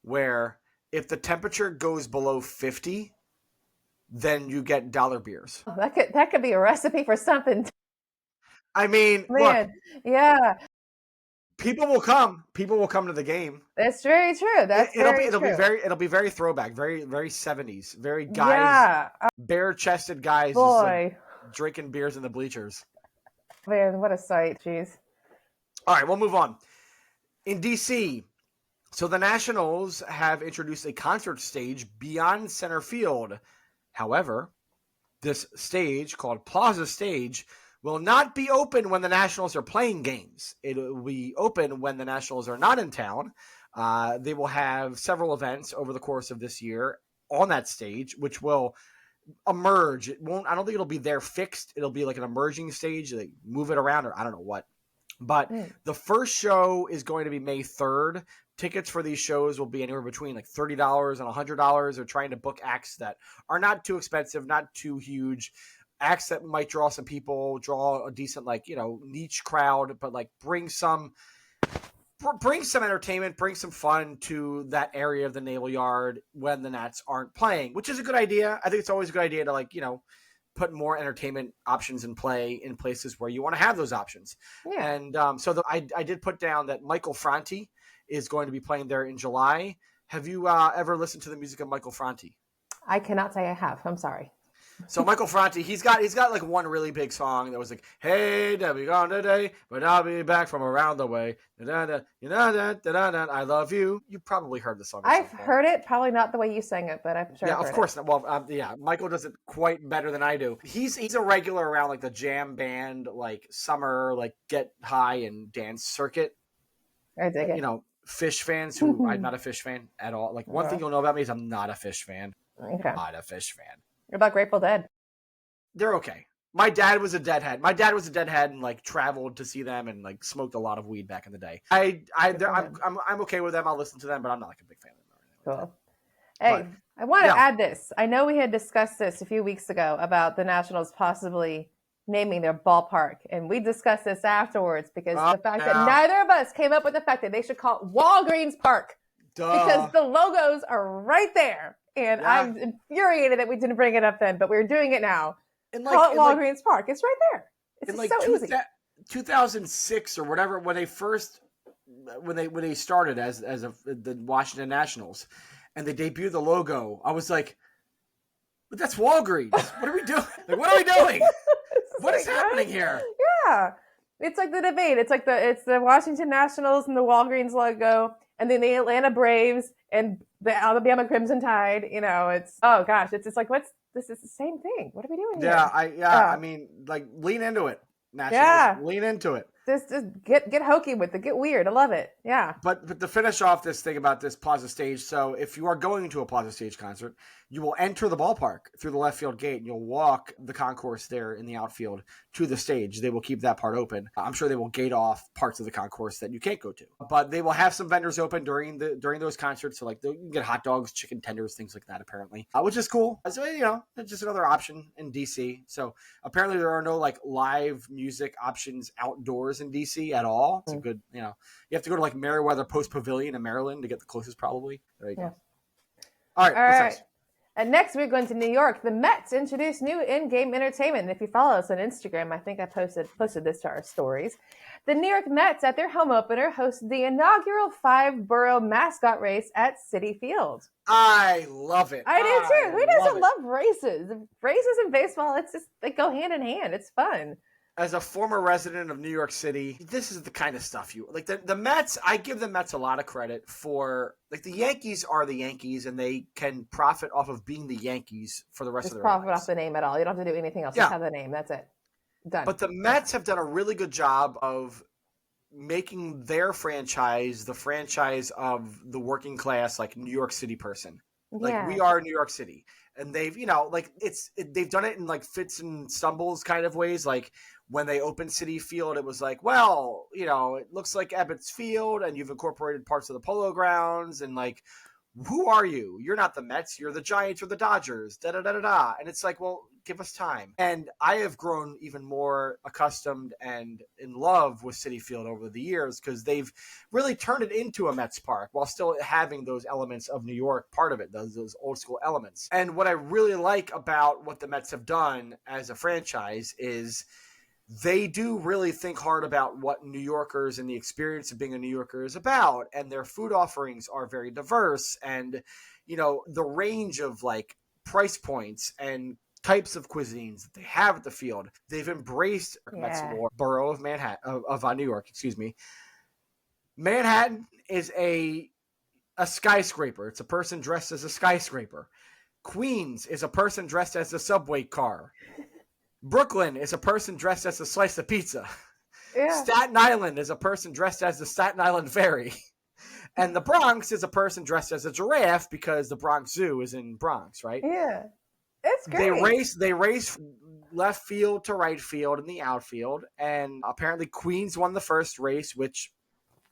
[SPEAKER 2] where if the temperature goes below 50, then you get dollar beers.
[SPEAKER 1] Oh, that could be a recipe for something.
[SPEAKER 2] I mean,
[SPEAKER 1] man,
[SPEAKER 2] look,
[SPEAKER 1] yeah.
[SPEAKER 2] People will come. People will come to the game.
[SPEAKER 1] That's very true.
[SPEAKER 2] It'll be very throwback, very very 70s, very guys, bare-chested guys, just, drinking beers in the bleachers.
[SPEAKER 1] Man, what a sight! Jeez.
[SPEAKER 2] All right, we'll move on. In DC, so the Nationals have introduced a concert stage beyond center field. However, this stage, called Plaza Stage, will not be open when the Nationals are playing games. It will be open when the Nationals are not in town. They will have several events over the course of this year on that stage, which will emerge. I don't think it'll be there fixed. It'll be like an emerging stage. They move it around, or I don't know what. But the first show is going to be May 3rd. Tickets for these shows will be anywhere between $30 and $100. They're trying to book acts that are not too expensive, not too huge. Acts that might draw some people, draw a decent niche crowd, but bring some entertainment, bring some fun to that area of the Naval Yard when the Nats aren't playing, which is a good idea. I think it's always a good idea to put more entertainment options in play in places where you want to have those options. Yeah. And I did put down that Michael Franti is going to be playing there in July. Have you ever listened to the music of Michael Franti?
[SPEAKER 1] I cannot say I have. I'm sorry.
[SPEAKER 2] So Michael Franti, he's got one really big song that was "Hey, I'll be gone today, but I'll be back from around the way. I love you." You probably heard the song.
[SPEAKER 1] I've heard it, probably not the way you sang it, but I'm sure.
[SPEAKER 2] Yeah, of course. Well, Michael does it quite better than I do. He's a regular around the jam band, summer, get high and dance circuit.
[SPEAKER 1] I dig it.
[SPEAKER 2] Fish fans who I'm not a Fish fan at all. One thing you'll know about me is I'm not a Fish fan.
[SPEAKER 1] Okay.
[SPEAKER 2] Not a Fish fan.
[SPEAKER 1] What about Grateful Dead?
[SPEAKER 2] They're okay. My dad was a Deadhead. My dad was a Deadhead and traveled to see them and smoked a lot of weed back in the day. I'm okay with them. I'll listen to them, but I'm not a big fan of them.
[SPEAKER 1] Cool. Hey, I want to add this. I know we had discussed this a few weeks ago about the Nationals possibly naming their ballpark, and we discussed this afterwards because the fact that neither of us came up with the fact that they should call it Walgreens Park.
[SPEAKER 2] Duh.
[SPEAKER 1] Because the logos are right there. And I'm infuriated that we didn't bring it up then, but we're doing it now. Call it Walgreens Park. It's right there. It's so easy.
[SPEAKER 2] 2006 or whatever, when they started as the Washington Nationals, and they debuted the logo, I was like, "But that's Walgreens. What are we doing? What are we doing? What is happening here?"
[SPEAKER 1] Yeah, it's like the debate. It's it's the Washington Nationals and the Walgreens logo, and then the Atlanta Braves and the Alabama Crimson Tide. It's it's just this is the same thing. What are we doing here?
[SPEAKER 2] I mean, lean into it. Nationals, lean into it.
[SPEAKER 1] Just get hokey with it. Get weird. I love it. Yeah.
[SPEAKER 2] But to finish off this thing about this Plaza Stage, so if you are going to a Plaza Stage concert, you will enter the ballpark through the left field gate, and you'll walk the concourse there in the outfield to the stage. They will keep that part open. I'm sure they will gate off parts of the concourse that you can't go to. But they will have some vendors open during those concerts. So you can get hot dogs, chicken tenders, things like that, apparently, which is cool. So, it's just another option in DC. So apparently there are no live music options outdoors in DC at all. It's a good, you have to go to Meriwether Post Pavilion in Maryland to get the closest, probably. There you go. All right. What's next?
[SPEAKER 1] And next, we're going to New York. The Mets introduced new in-game entertainment. And if you follow us on Instagram, I think I posted this to our stories. The New York Mets, at their home opener, hosted the inaugural Five Borough mascot race at Citi Field.
[SPEAKER 2] I love it.
[SPEAKER 1] I do too. Who doesn't love races? Races and baseball, it's just, they go hand in hand. It's fun.
[SPEAKER 2] As a former resident of New York City, this is the kind of stuff you like. The Mets, I give the Mets a lot of credit for. Like, the Yankees are the Yankees, and they can profit off of being the Yankees for the rest of their lives.
[SPEAKER 1] Just profit off the name at all. You don't have to do anything else. Just have the name. That's it. Done.
[SPEAKER 2] But the Mets have done a really good job of making their franchise the franchise of the working class, like, New York City person. Like, we are New York City. And they've, like, they've done it in, like, fits and stumbles kind of ways. Like, when they opened Citi Field, it was like, well, it looks like Ebbets Field, and you've incorporated parts of the Polo Grounds, and, like, who are you? You're not the Mets. You're the Giants or the Dodgers. Da-da-da-da-da. And it's like, well, give us time. And I have grown even more accustomed and in love with Citi Field over the years, because they've really turned it into a Mets park while still having those elements of New York part of it, those old school elements. And what I really like about what the Mets have done as a franchise is they do really think hard about what New Yorkers and the experience of being a New Yorker is about. And their food offerings are very diverse. And, the range of, like, price points and types of cuisines that they have at the field, they've embraced Mets borough of Manhattan, of New York, excuse me. Manhattan is a skyscraper. It's a person dressed as a skyscraper. Queens is a person dressed as a subway car. Brooklyn is a person dressed as a slice of pizza. Yeah. Staten Island is a person dressed as the Staten Island Ferry. And the Bronx is a person dressed as a giraffe, because the Bronx Zoo is in Bronx, right?
[SPEAKER 1] Yeah. It's great.
[SPEAKER 2] They race left field to right field in the outfield. And apparently Queens won the first race, which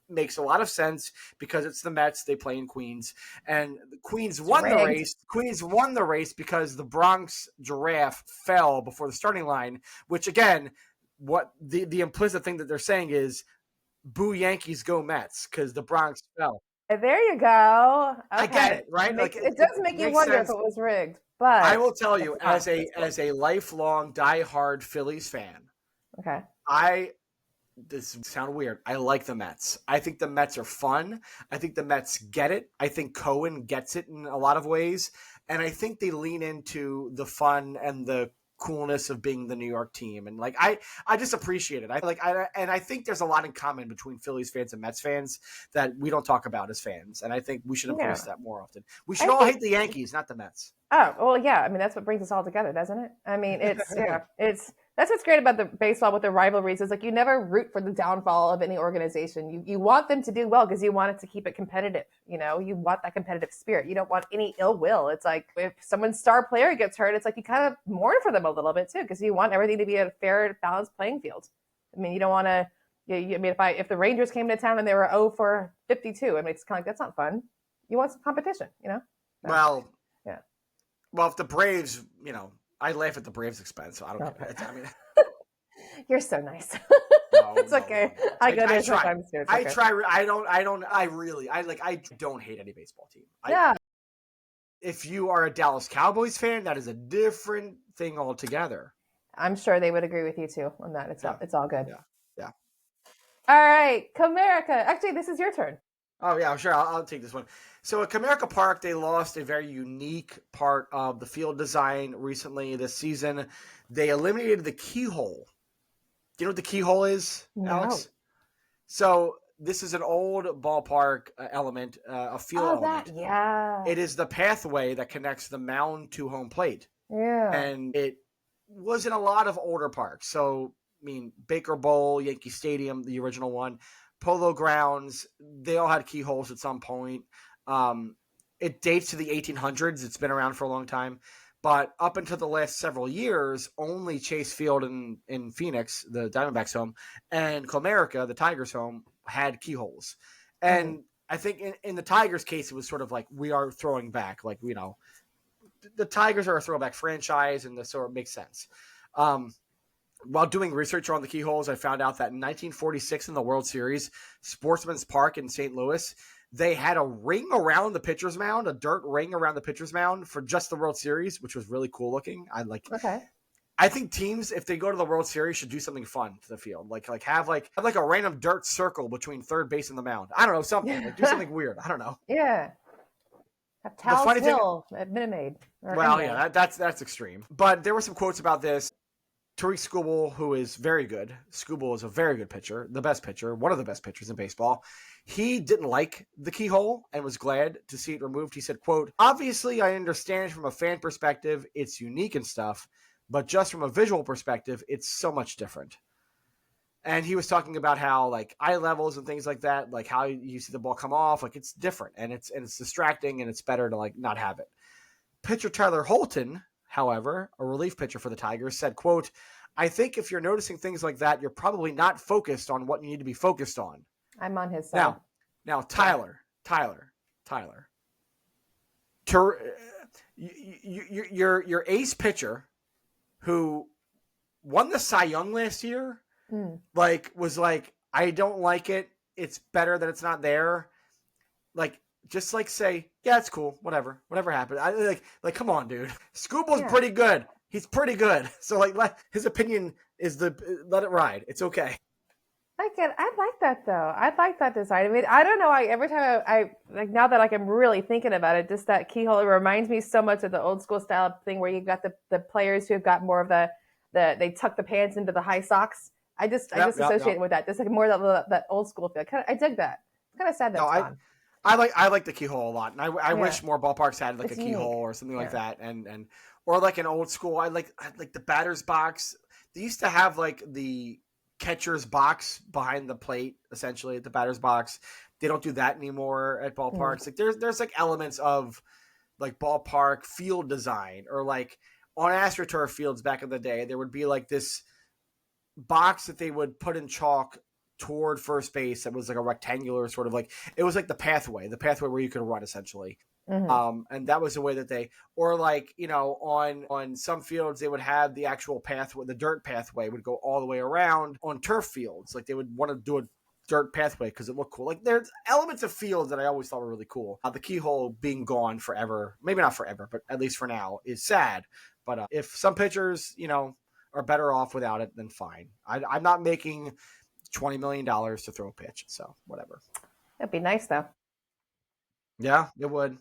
[SPEAKER 2] makes a lot of sense because it's the Mets. They play in Queens, and Queens won the race. Queens won the race because the Bronx giraffe fell before the starting line, which, again, what the implicit thing that they're saying is, boo Yankees, go Mets, because the Bronx fell.
[SPEAKER 1] There you go. Okay.
[SPEAKER 2] I get it, right?
[SPEAKER 1] It does make you wonder if it was rigged. But
[SPEAKER 2] I will tell you, as a lifelong diehard Phillies fan,
[SPEAKER 1] okay,
[SPEAKER 2] this sounds weird. I like the Mets. I think the Mets are fun. I think the Mets get it. I think Cohen gets it in a lot of ways. And I think they lean into the fun and the coolness of being the New York team. And, like, I just appreciate it. I think there's a lot in common between Phillies fans and Mets fans that we don't talk about as fans. And I think we should embrace that more often. We should all hate the Yankees, not the Mets.
[SPEAKER 1] Oh, well, yeah. I mean, that's what brings us all together, doesn't it? I mean, that's what's great about the baseball with the rivalries is, like, you never root for the downfall of any organization. You want them to do well because you want it to keep it competitive. You want that competitive spirit. You don't want any ill will. It's like if someone's star player gets hurt, it's like you kind of mourn for them a little bit too, because you want everything to be a fair, balanced playing field. I mean, you don't want to. I mean, if the Rangers came to town and they were 0 for 52, I mean, it's kind of like, that's not fun. You want some competition, So,
[SPEAKER 2] well,
[SPEAKER 1] yeah.
[SPEAKER 2] Well, if the Braves, I laugh at the Braves' expense, so I don't care. I mean,
[SPEAKER 1] you're so nice.
[SPEAKER 2] No,
[SPEAKER 1] it's okay. No. I go there sometimes too.
[SPEAKER 2] I try. I don't hate any baseball team.
[SPEAKER 1] Yeah.
[SPEAKER 2] If you are a Dallas Cowboys fan, that is a different thing altogether.
[SPEAKER 1] I'm sure they would agree with you too on that. It's all good.
[SPEAKER 2] Yeah.
[SPEAKER 1] All right, Comerica. Actually, this is your turn.
[SPEAKER 2] Oh, yeah, sure. I'll take this one. So at Comerica Park, they lost a very unique part of the field design recently this season. They eliminated the keyhole. Do you know what the keyhole is, Alex? So this is an old ballpark element, a field element.
[SPEAKER 1] Yeah.
[SPEAKER 2] It is the pathway that connects the mound to home plate.
[SPEAKER 1] Yeah.
[SPEAKER 2] And it was in a lot of older parks. So, I mean, Baker Bowl, Yankee Stadium, the original one, Polo Grounds, they all had keyholes at some point. It dates to the 1800s. It's been around for a long time. But up until the last several years, only Chase Field in Phoenix, the Diamondbacks home, and Comerica, the Tigers home, had keyholes. And I think in the Tigers case, it was sort of like, we are throwing back. Like, the Tigers are a throwback franchise, and so it makes sense. While doing research on the keyholes, I found out that in 1946 in the World Series, Sportsman's Park in St. Louis, they had a ring around the pitcher's mound, a dirt ring around the pitcher's mound for just the World Series, which was really cool looking.
[SPEAKER 1] Okay.
[SPEAKER 2] I think teams, if they go to the World Series, should do something fun to the field, like have a random dirt circle between third base and the mound. I don't know, something like do something weird. I don't know.
[SPEAKER 1] Yeah. Have Towels Hill at Minute Maid.
[SPEAKER 2] Well, yeah, that's extreme. But there were some quotes about this. Tariq Skubal, who is very good. Skubal is a very good pitcher, the best pitcher, one of the best pitchers in baseball. He didn't like the keyhole and was glad to see it removed. He said, quote, "Obviously, I understand from a fan perspective, it's unique and stuff, but just from a visual perspective, it's so much different." And he was talking about how like eye levels and things like that, like how you see the ball come off, like it's different and it's distracting and it's better to like not have it. Pitcher Tyler Holton, however, a relief pitcher for the Tigers, said, quote, "I think if you're noticing things like that, you're probably not focused on what you need to be focused on."
[SPEAKER 1] I'm on his side.
[SPEAKER 2] Now, Tyler, your ace pitcher who won the Cy Young last year, was like, "I don't like it. It's better that it's not there." Like, just like say, "Yeah, it's cool. Whatever happened." I like, come on, dude. Scubal's pretty good. He's pretty good. So like, his opinion is let it ride. It's okay.
[SPEAKER 1] I like that though. I like that design. I mean, I don't know. Every time I like now that like I'm really thinking about it, just that keyhole, it reminds me so much of the old school style thing where you got the players who have got more of they tuck the pants into the high socks. I just associate it with that. Just like more of that old school feel. I dig that. It's kind of sad that's gone.
[SPEAKER 2] I like the keyhole a lot, and I wish more ballparks had like a keyhole or something like that, and or like an old school. I like the batter's box. They used to have like the catcher's box behind the plate, essentially at the batter's box. They don't do that anymore at ballparks. Like there's like elements of like ballpark field design, or like on AstroTurf fields back in the day, there would be like this box that they would put in chalk toward first base that was like a rectangular sort of like, it was like the pathway where you could run essentially. And that was the way that they, or like, you know, on some fields, they would have the actual pathway, the dirt pathway would go all the way around. On turf fields, like they would want to do a dirt pathway because it looked cool. Like there's elements of fields that I always thought were really cool. The keyhole being gone forever, maybe not forever, but at least for now, is sad. But if some pitchers, you know, are better off without it, then fine. I'm not making $20 million to throw a pitch, so whatever.
[SPEAKER 1] That'd be nice though.
[SPEAKER 2] Yeah, it would.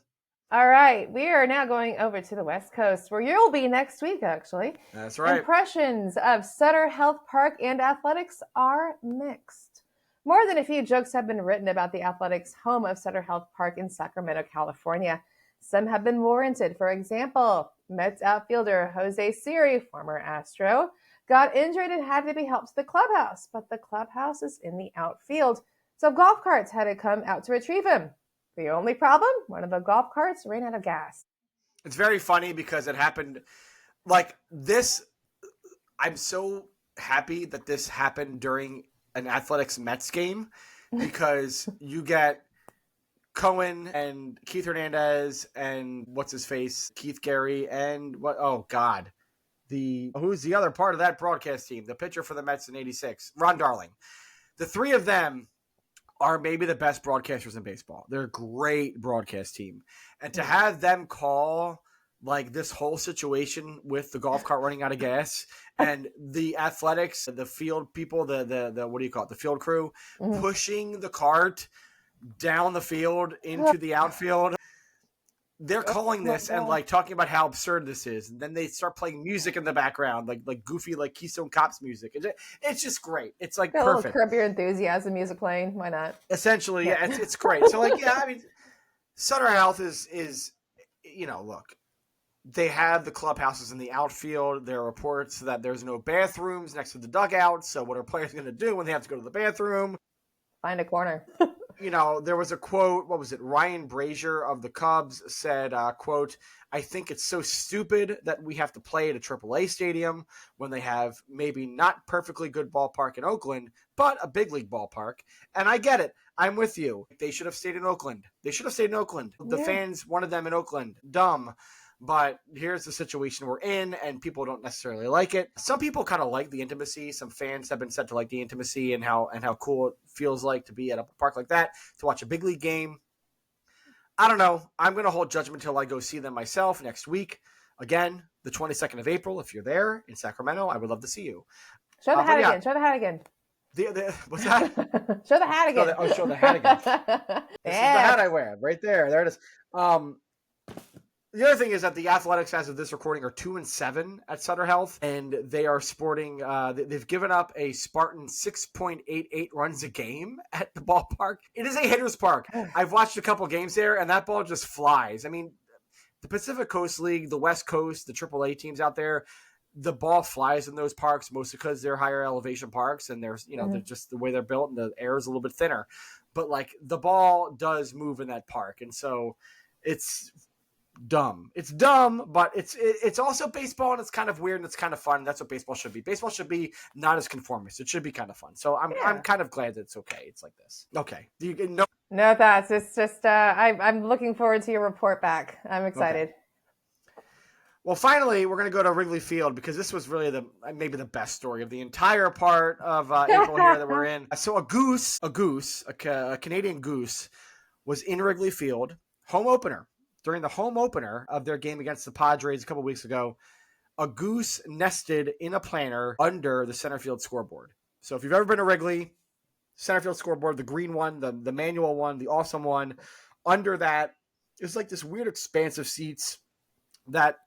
[SPEAKER 1] All right, we are now going over to the West Coast, where you'll be next week, actually.
[SPEAKER 2] That's right.
[SPEAKER 1] Impressions of Sutter Health Park and athletics are mixed. More than a few jokes have been written about the athletics home of Sutter Health Park in Sacramento, California. Some have been warranted. For example, Mets outfielder Jose Siri, former Astro, got injured and had to be helped to the clubhouse, but the clubhouse is in the outfield, so golf carts had to come out to retrieve him. The only problem, one of the golf carts ran out of gas.
[SPEAKER 2] It's very funny because it happened like this. I'm so happy that this happened during an Athletics Mets game, because you get Cohen and Keith Hernandez and what's his face, Keith Gary, and what? Oh God, who's the other part of that broadcast team? The pitcher for the Mets in '86, Ron Darling. The three of them are maybe the best broadcasters in baseball. They're a great broadcast team. And to have them call like this whole situation with the golf cart running out of gas and the athletics, the field people, the what do you call it? The field crew pushing the cart down the field into the outfield. They're calling this and like talking about how absurd this is. And then they start playing music in the background, like goofy, like Keystone Cops music. It's just great. It's like
[SPEAKER 1] got
[SPEAKER 2] perfect.
[SPEAKER 1] A little Curb Your Enthusiasm music playing. Why not?
[SPEAKER 2] Essentially, yeah, it's great. So like, yeah, I mean, Sutter Health is, you know, look, they have the clubhouses in the outfield. There are reports that there's no bathrooms next to the dugout. So what are players going to do when they have to go to the bathroom?
[SPEAKER 1] Find a corner.
[SPEAKER 2] You know, there was a quote, what was it? Ryan Brazier of the Cubs said, quote, "I think it's so stupid that we have to play at a AAA stadium when they have maybe not perfectly good ballpark in Oakland, but a big league ballpark." And I get it. I'm with you. They should have stayed in Oakland. The fans wanted them in Oakland. Dumb. But here's the situation we're in, and people don't necessarily like it. Some people kind of like the intimacy. Some fans have been said to like the intimacy and how cool it feels like to be at a park like that, to watch a big league game. I don't know. I'm going to hold judgment until I go see them myself next week. Again, the 22nd of April. If you're there in Sacramento, I would love to see you.
[SPEAKER 1] Show the hat again. Show the hat again.
[SPEAKER 2] What's that?
[SPEAKER 1] Show the hat again.
[SPEAKER 2] Show the hat again. This is the hat I wear right there. There it is. The other thing is that the Athletics, as of this recording, are 2-7 at Sutter Health, and they are sporting. They've given up a Spartan 6.88 runs a game at the ballpark. It is a hitter's park. I've watched a couple games there, and that ball just flies. I mean, the Pacific Coast League, the West Coast, the AAA teams out there, the ball flies in those parks mostly because they're higher elevation parks, and there's they're just the way they're built, and the air is a little bit thinner. But like the ball does move in that park, and so it's dumb. It's dumb, but it's also baseball, and it's kind of weird, and it's kind of fun. That's what baseball should be. Baseball should be not as conformist. It should be kind of fun. So I'm kind of glad that it's okay. It's like this. Okay.
[SPEAKER 1] No thoughts. It's just I'm looking forward to your report back. I'm excited.
[SPEAKER 2] Okay. Well, finally, we're going to go to Wrigley Field because this was really maybe the best story of the entire part of April here that we're in. So a Canadian goose, was in Wrigley Field, home opener. During the home opener of their game against the Padres a couple weeks ago, a goose nested in a planter under the center field scoreboard. So if you've ever been to Wrigley, center field scoreboard, the green one, the manual one, the awesome one, under that is like this weird expansive seats that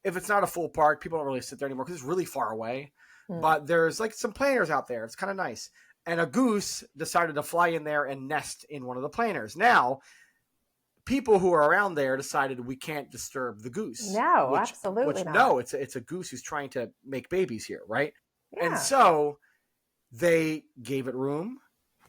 [SPEAKER 2] if it's not a full park, people don't really sit there anymore because it's really far away. But there's like some planters out there. It's kind of nice. And a goose decided to fly in there and nest in one of the planters. Now, people who are around there decided we can't disturb the goose.
[SPEAKER 1] No, absolutely not.
[SPEAKER 2] No, it's a goose who's trying to make babies here, right?
[SPEAKER 1] Yeah.
[SPEAKER 2] And so they gave it room.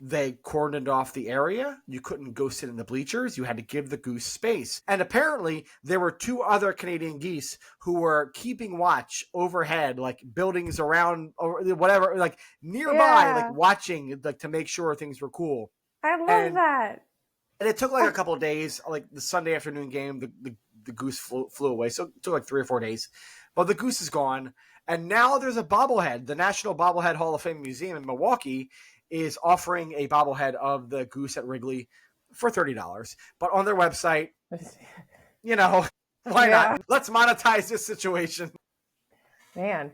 [SPEAKER 2] They cordoned off the area. You couldn't go sit in the bleachers. You had to give the goose space. And apparently there were two other Canadian geese who were keeping watch overhead, like buildings around or whatever, like nearby, like watching, like to make sure things were cool.
[SPEAKER 1] I love that.
[SPEAKER 2] And it took like a couple of days, like the Sunday afternoon game, the goose flew away. So it took like 3 or 4 days. But the goose is gone. And now there's a bobblehead. The National Bobblehead Hall of Fame Museum in Milwaukee is offering a bobblehead of the goose at Wrigley for $30. But on their website, why not? Let's monetize this situation.
[SPEAKER 1] Man.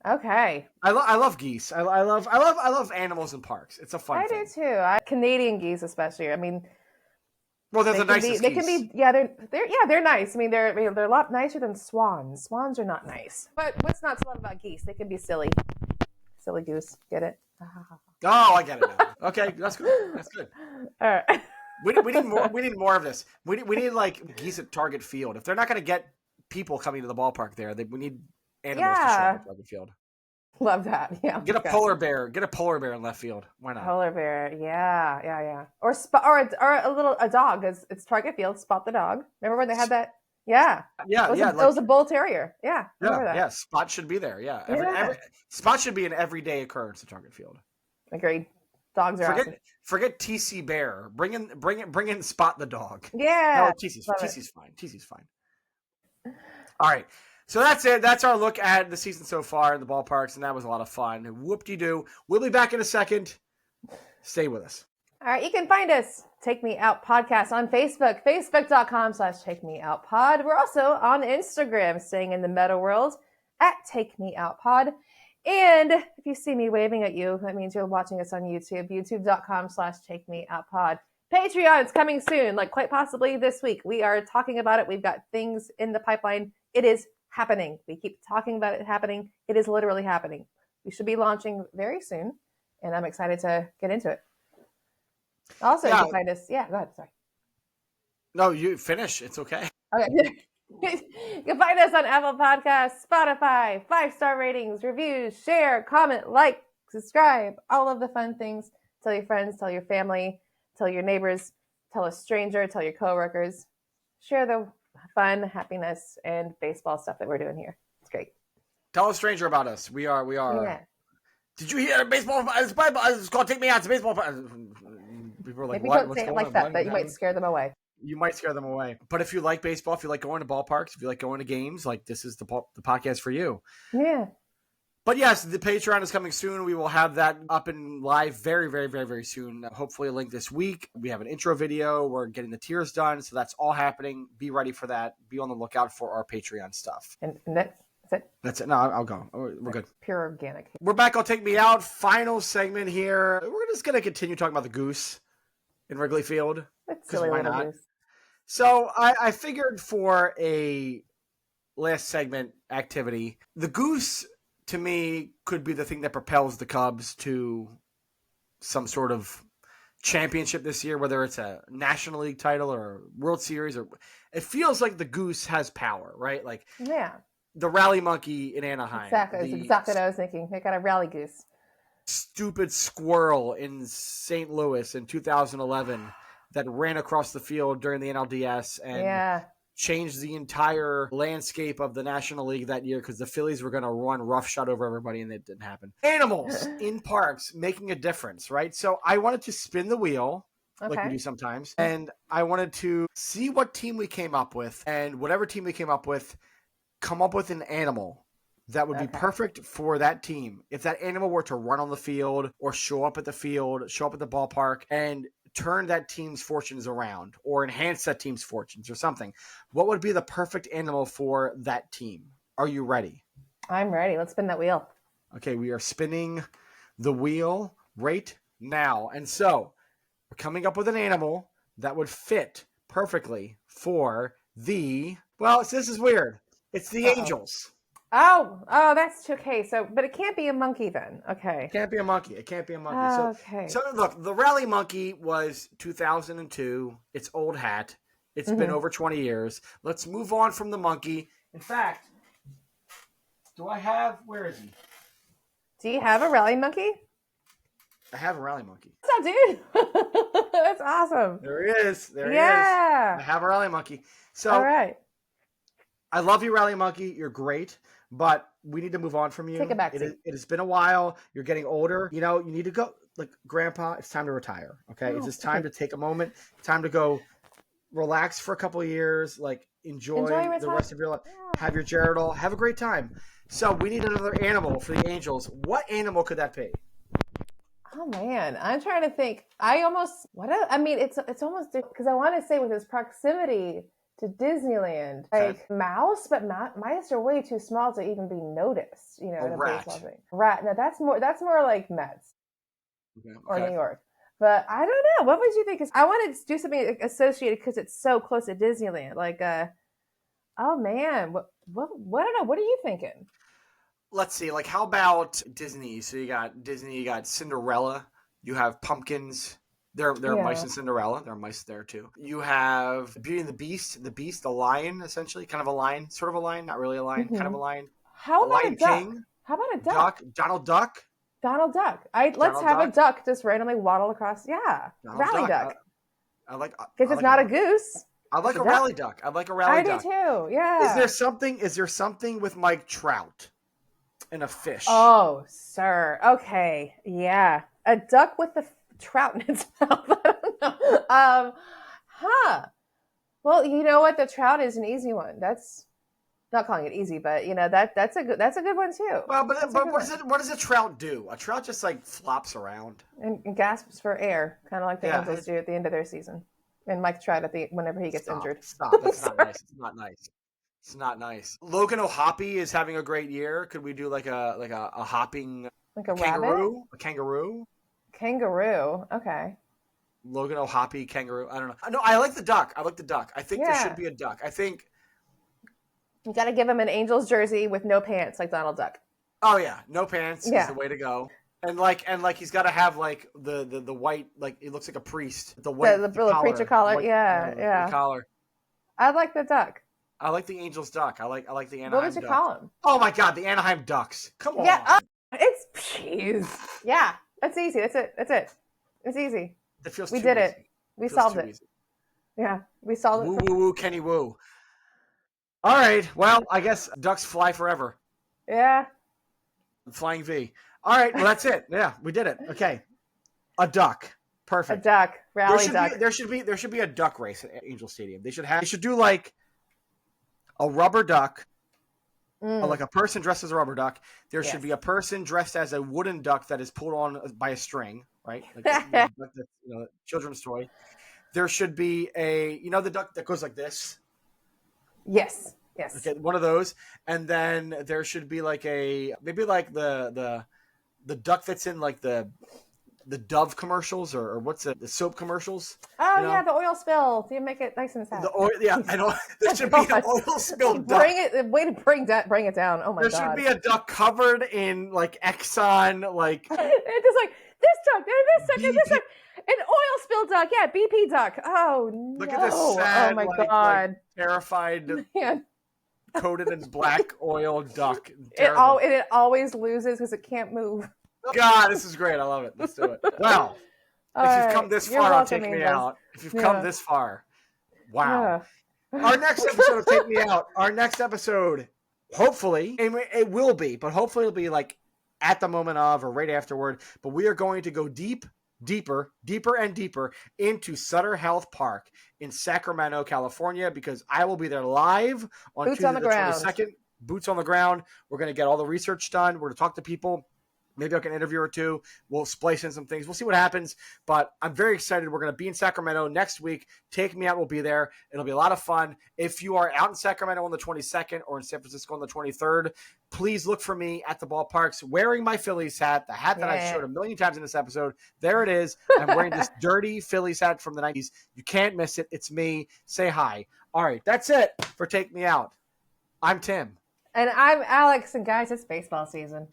[SPEAKER 1] Okay.
[SPEAKER 2] I love geese. I love animals in parks. It's a fun thing.
[SPEAKER 1] I do too. Canadian geese especially. I mean,
[SPEAKER 2] well, they're the nicest geese.
[SPEAKER 1] They can be, they're nice. I mean, they're a lot nicer than swans. Swans are not nice. But what's not to love about geese? They can be silly. Silly goose. Get it?
[SPEAKER 2] Oh, I get it now. Okay, that's good. That's good.
[SPEAKER 1] All right.
[SPEAKER 2] We need more. We need more of this. We need like geese at Target Field. If they're not going to get people coming to the ballpark there, we need animals to show up at Target Field.
[SPEAKER 1] Love that. Yeah.
[SPEAKER 2] Get a polar bear. Get a polar bear in left field. Why not?
[SPEAKER 1] Polar bear. Yeah. Or a dog. It's Target Field. Spot the dog. Remember when they had that? Yeah. That was a bull terrier. Yeah.
[SPEAKER 2] Yeah. Spot should be there. Yeah. Every Spot should be an everyday occurrence at Target Field.
[SPEAKER 1] Agreed. Dogs are awesome.
[SPEAKER 2] Forget TC Bear. Bring in Spot the dog.
[SPEAKER 1] Yeah.
[SPEAKER 2] No, TC's fine. TC's fine. All right. So that's it. That's our look at the season so far in the ballparks, and that was a lot of fun. Whoop-de-doo. We'll be back in a second. Stay with us.
[SPEAKER 1] All right. You can find us, Take Me Out Podcast, on Facebook, facebook.com/TakeMeOutPod. We're also on Instagram, staying in the meta world, at Take Me Out Pod. And if you see me waving at you, that means you're watching us on YouTube, youtube.com/TakeMeOutPod. Patreon is coming soon, like quite possibly this week. We are talking about it. We've got things in the pipeline. It is happening. We keep talking about it happening. It is literally happening. We should be launching very soon, and I'm excited to get into it. Also, you can find us. Yeah, go ahead. Sorry.
[SPEAKER 2] No, you finish. It's okay.
[SPEAKER 1] Okay. You can find us on Apple Podcasts, Spotify, 5-star ratings, reviews, share, comment, like, subscribe, all of the fun things. Tell your friends, tell your family, tell your neighbors, tell a stranger, tell your coworkers. Share the fun, happiness, and baseball stuff that we're doing here. It's great.
[SPEAKER 2] Tell a stranger about us. We are.
[SPEAKER 1] Yeah.
[SPEAKER 2] Did you hear baseball? It's going to take me out to baseball. People are like,
[SPEAKER 1] maybe
[SPEAKER 2] what?
[SPEAKER 1] don't
[SPEAKER 2] What's
[SPEAKER 1] say it
[SPEAKER 2] going
[SPEAKER 1] like
[SPEAKER 2] on?
[SPEAKER 1] that. That you might scare them away.
[SPEAKER 2] You might scare them away. But if you like baseball, if you like going to ballparks, if you like going to games, like this is the podcast for you.
[SPEAKER 1] Yeah.
[SPEAKER 2] But yes, the Patreon is coming soon. We will have that up and live very, very, very, very soon. Hopefully a link this week. We have an intro video. We're getting the tiers done. So that's all happening. Be ready for that. Be on the lookout for our Patreon stuff.
[SPEAKER 1] And that's it.
[SPEAKER 2] That's it. No, I'll go. We're good.
[SPEAKER 1] Pure organic.
[SPEAKER 2] We're back on Take Me Out. Final segment here. We're just going to continue talking about the Goose in Wrigley Field.
[SPEAKER 1] That's silly
[SPEAKER 2] why
[SPEAKER 1] little
[SPEAKER 2] not?
[SPEAKER 1] Goose.
[SPEAKER 2] So I figured for a last segment activity, the Goose to me could be the thing that propels the Cubs to some sort of championship this year, whether it's a National League title or World Series, or it feels like the Goose has power, right? Like the rally monkey in Anaheim.
[SPEAKER 1] Exactly. That's exactly what I was thinking. They got a rally goose.
[SPEAKER 2] Stupid squirrel in St. Louis in 2011 that ran across the field during the NLDS and changed the entire landscape of the National League that year because the Phillies were going to run roughshod over everybody, and it didn't happen. Animals in parks making a difference, right? So I wanted to spin the wheel like we do sometimes, and I wanted to see what team we came up with, and whatever team we came up with, come up with an animal that would be perfect for that team. If that animal were to run on the field or show up at the field, show up at the ballpark, and turn that team's fortunes around or enhance that team's fortunes or something, what would be the perfect animal for that team? Are you ready?
[SPEAKER 1] I'm ready. Let's spin that wheel.
[SPEAKER 2] Okay, we are spinning the wheel right now. And so we're coming up with an animal that would fit perfectly for the, well, this is weird. It's the Angels.
[SPEAKER 1] Oh, that's okay. So, but it can't be a monkey then. Okay.
[SPEAKER 2] It can't be a monkey. So look, the rally monkey was 2002. It's old hat. It's been over 20 years. Let's move on from the monkey. In fact, where is he?
[SPEAKER 1] Do you have a rally monkey?
[SPEAKER 2] I have a rally monkey.
[SPEAKER 1] What's up, dude? That's awesome.
[SPEAKER 2] There he is.
[SPEAKER 1] Yeah.
[SPEAKER 2] I have a rally monkey. So,
[SPEAKER 1] all right.
[SPEAKER 2] I love you, rally monkey. You're great. But we need to move on from you.
[SPEAKER 1] Take it back.
[SPEAKER 2] It has been a while. You're getting older. You know, you need to go. Like, Grandpa, it's time to retire. Okay, it's just time to take a moment. Time to go relax for a couple of years. Like, enjoy the rest of your life. Yeah. Have your Geritol. Have a great time. So we need another animal for the Angels. What animal could that be?
[SPEAKER 1] Oh man, I'm trying to think. It's almost because I want to say with his proximity to Disneyland, like mouse, but mice are way too small to even be noticed. You know,
[SPEAKER 2] rat.
[SPEAKER 1] Rat. Now that's more like Mets or New York. But I don't know. What would you think? I wanted to do something associated because it's so close to Disneyland. Like, oh man, what? I don't know. What are you thinking?
[SPEAKER 2] Let's see. Like, how about Disney? So you got Disney. You got Cinderella. You have pumpkins. There are mice in Cinderella. There are mice there too. You have Beauty and the Beast. The Beast, the lion, essentially, kind of a lion, sort of a lion, not really a lion, kind of a lion.
[SPEAKER 1] How about
[SPEAKER 2] Lion
[SPEAKER 1] a duck?
[SPEAKER 2] King.
[SPEAKER 1] How about a duck?
[SPEAKER 2] Donald Duck.
[SPEAKER 1] Donald Duck. Let's have a duck just randomly waddle across. Yeah, rally duck.
[SPEAKER 2] I like
[SPEAKER 1] because it's not a goose.
[SPEAKER 2] I like a rally duck. I like a rally duck.
[SPEAKER 1] I do too. Yeah.
[SPEAKER 2] Is there something with Mike Trout and a fish?
[SPEAKER 1] Oh, sir. Okay. Yeah, a duck with the trout in its mouth. I don't know. Well, you know what? The trout is an easy one. That's not calling it easy, but you know that's a good one too.
[SPEAKER 2] Well, but what does a trout do? A trout just like flops around
[SPEAKER 1] and gasps for air, kind of like the Angels do at the end of their season. And Mike Trout whenever he gets injured.
[SPEAKER 2] Stop. That's not nice. It's not nice. It's not nice. Logan O'Hoppe is having a great year. Could we do like a hopping kangaroo?
[SPEAKER 1] Rabbit?
[SPEAKER 2] A kangaroo?
[SPEAKER 1] Kangaroo. Okay.
[SPEAKER 2] Logan O'Hoppe kangaroo. I don't know. No, I like the duck. I think there should be a duck. I think
[SPEAKER 1] you got to give him an Angels jersey with no pants, like Donald Duck.
[SPEAKER 2] Oh yeah, no pants is the way to go. And he's got to have like the white, like it looks like a priest. The white,
[SPEAKER 1] the preacher collar. The
[SPEAKER 2] collar.
[SPEAKER 1] I like the duck.
[SPEAKER 2] I like the Angels duck. I like the Anaheim.
[SPEAKER 1] What would you call him?
[SPEAKER 2] Oh my God, the Anaheim Ducks. Come on.
[SPEAKER 1] Yeah, it's jeez. Yeah, that's easy. That's it. It's easy.
[SPEAKER 2] It feels.
[SPEAKER 1] We did it. We solved it. Easy. Yeah, we solved it.
[SPEAKER 2] Woo woo woo, Kenny woo. All right. Well, I guess ducks fly forever.
[SPEAKER 1] Yeah.
[SPEAKER 2] Flying V. All right. Well, that's it. Yeah, we did it. Okay. A duck. Perfect.
[SPEAKER 1] A duck. Rally duck.
[SPEAKER 2] There should be a duck race at Angel Stadium. They should do like a rubber duck like a person dressed as a rubber duck. There
[SPEAKER 1] Yes.
[SPEAKER 2] should be a person dressed as a wooden duck that is pulled on by a string, right? Like the children's toy. There should be the duck that goes like this.
[SPEAKER 1] Yes.
[SPEAKER 2] Okay, one of those, and then there should be like maybe like the duck that's in like the Dove commercials or what's it? The soap commercials.
[SPEAKER 1] Oh yeah, the oil spill. You make it nice and sad.
[SPEAKER 2] The oil, yeah, I know. There should be an oil spilled duck.
[SPEAKER 1] Way to bring it down. Oh my God.
[SPEAKER 2] There should be a duck covered in like Exxon, like
[SPEAKER 1] it's just like this duck, this duck, this duck. An oil spill duck, yeah, BP duck. Oh no!
[SPEAKER 2] Look at this sad,
[SPEAKER 1] oh my God!
[SPEAKER 2] Like, terrified,
[SPEAKER 1] Man.
[SPEAKER 2] coated in black oil duck.
[SPEAKER 1] It always loses because it can't move.
[SPEAKER 2] God, this is great. I love it. Let's do it. Wow. If you've come this far, I'll take me out. If you've come this far, wow. Yeah. Our next episode of Take Me Out, hopefully, and it will be, but hopefully it'll be like at the moment of or right afterward. But we are going to go deeper and deeper into Sutter Health Park in Sacramento, California, because I will be there live on Tuesday the 22nd. Boots on the ground. We're going to get all the research done. We're going to talk to people. Maybe I can interview or two. We'll splice in some things. We'll see what happens. But I'm very excited. We're going to be in Sacramento next week. Take Me Out will be there. It'll be a lot of fun. If you are out in Sacramento on the 22nd or in San Francisco on the 23rd, please look for me at the ballparks wearing my Phillies hat, the hat that I showed a million times in this episode. There it is. I'm wearing this dirty Phillies hat from the 90s. You can't miss it. It's me. Say hi. All right. That's it for Take Me Out. I'm Tim.
[SPEAKER 1] And I'm Alex. And guys, it's baseball season.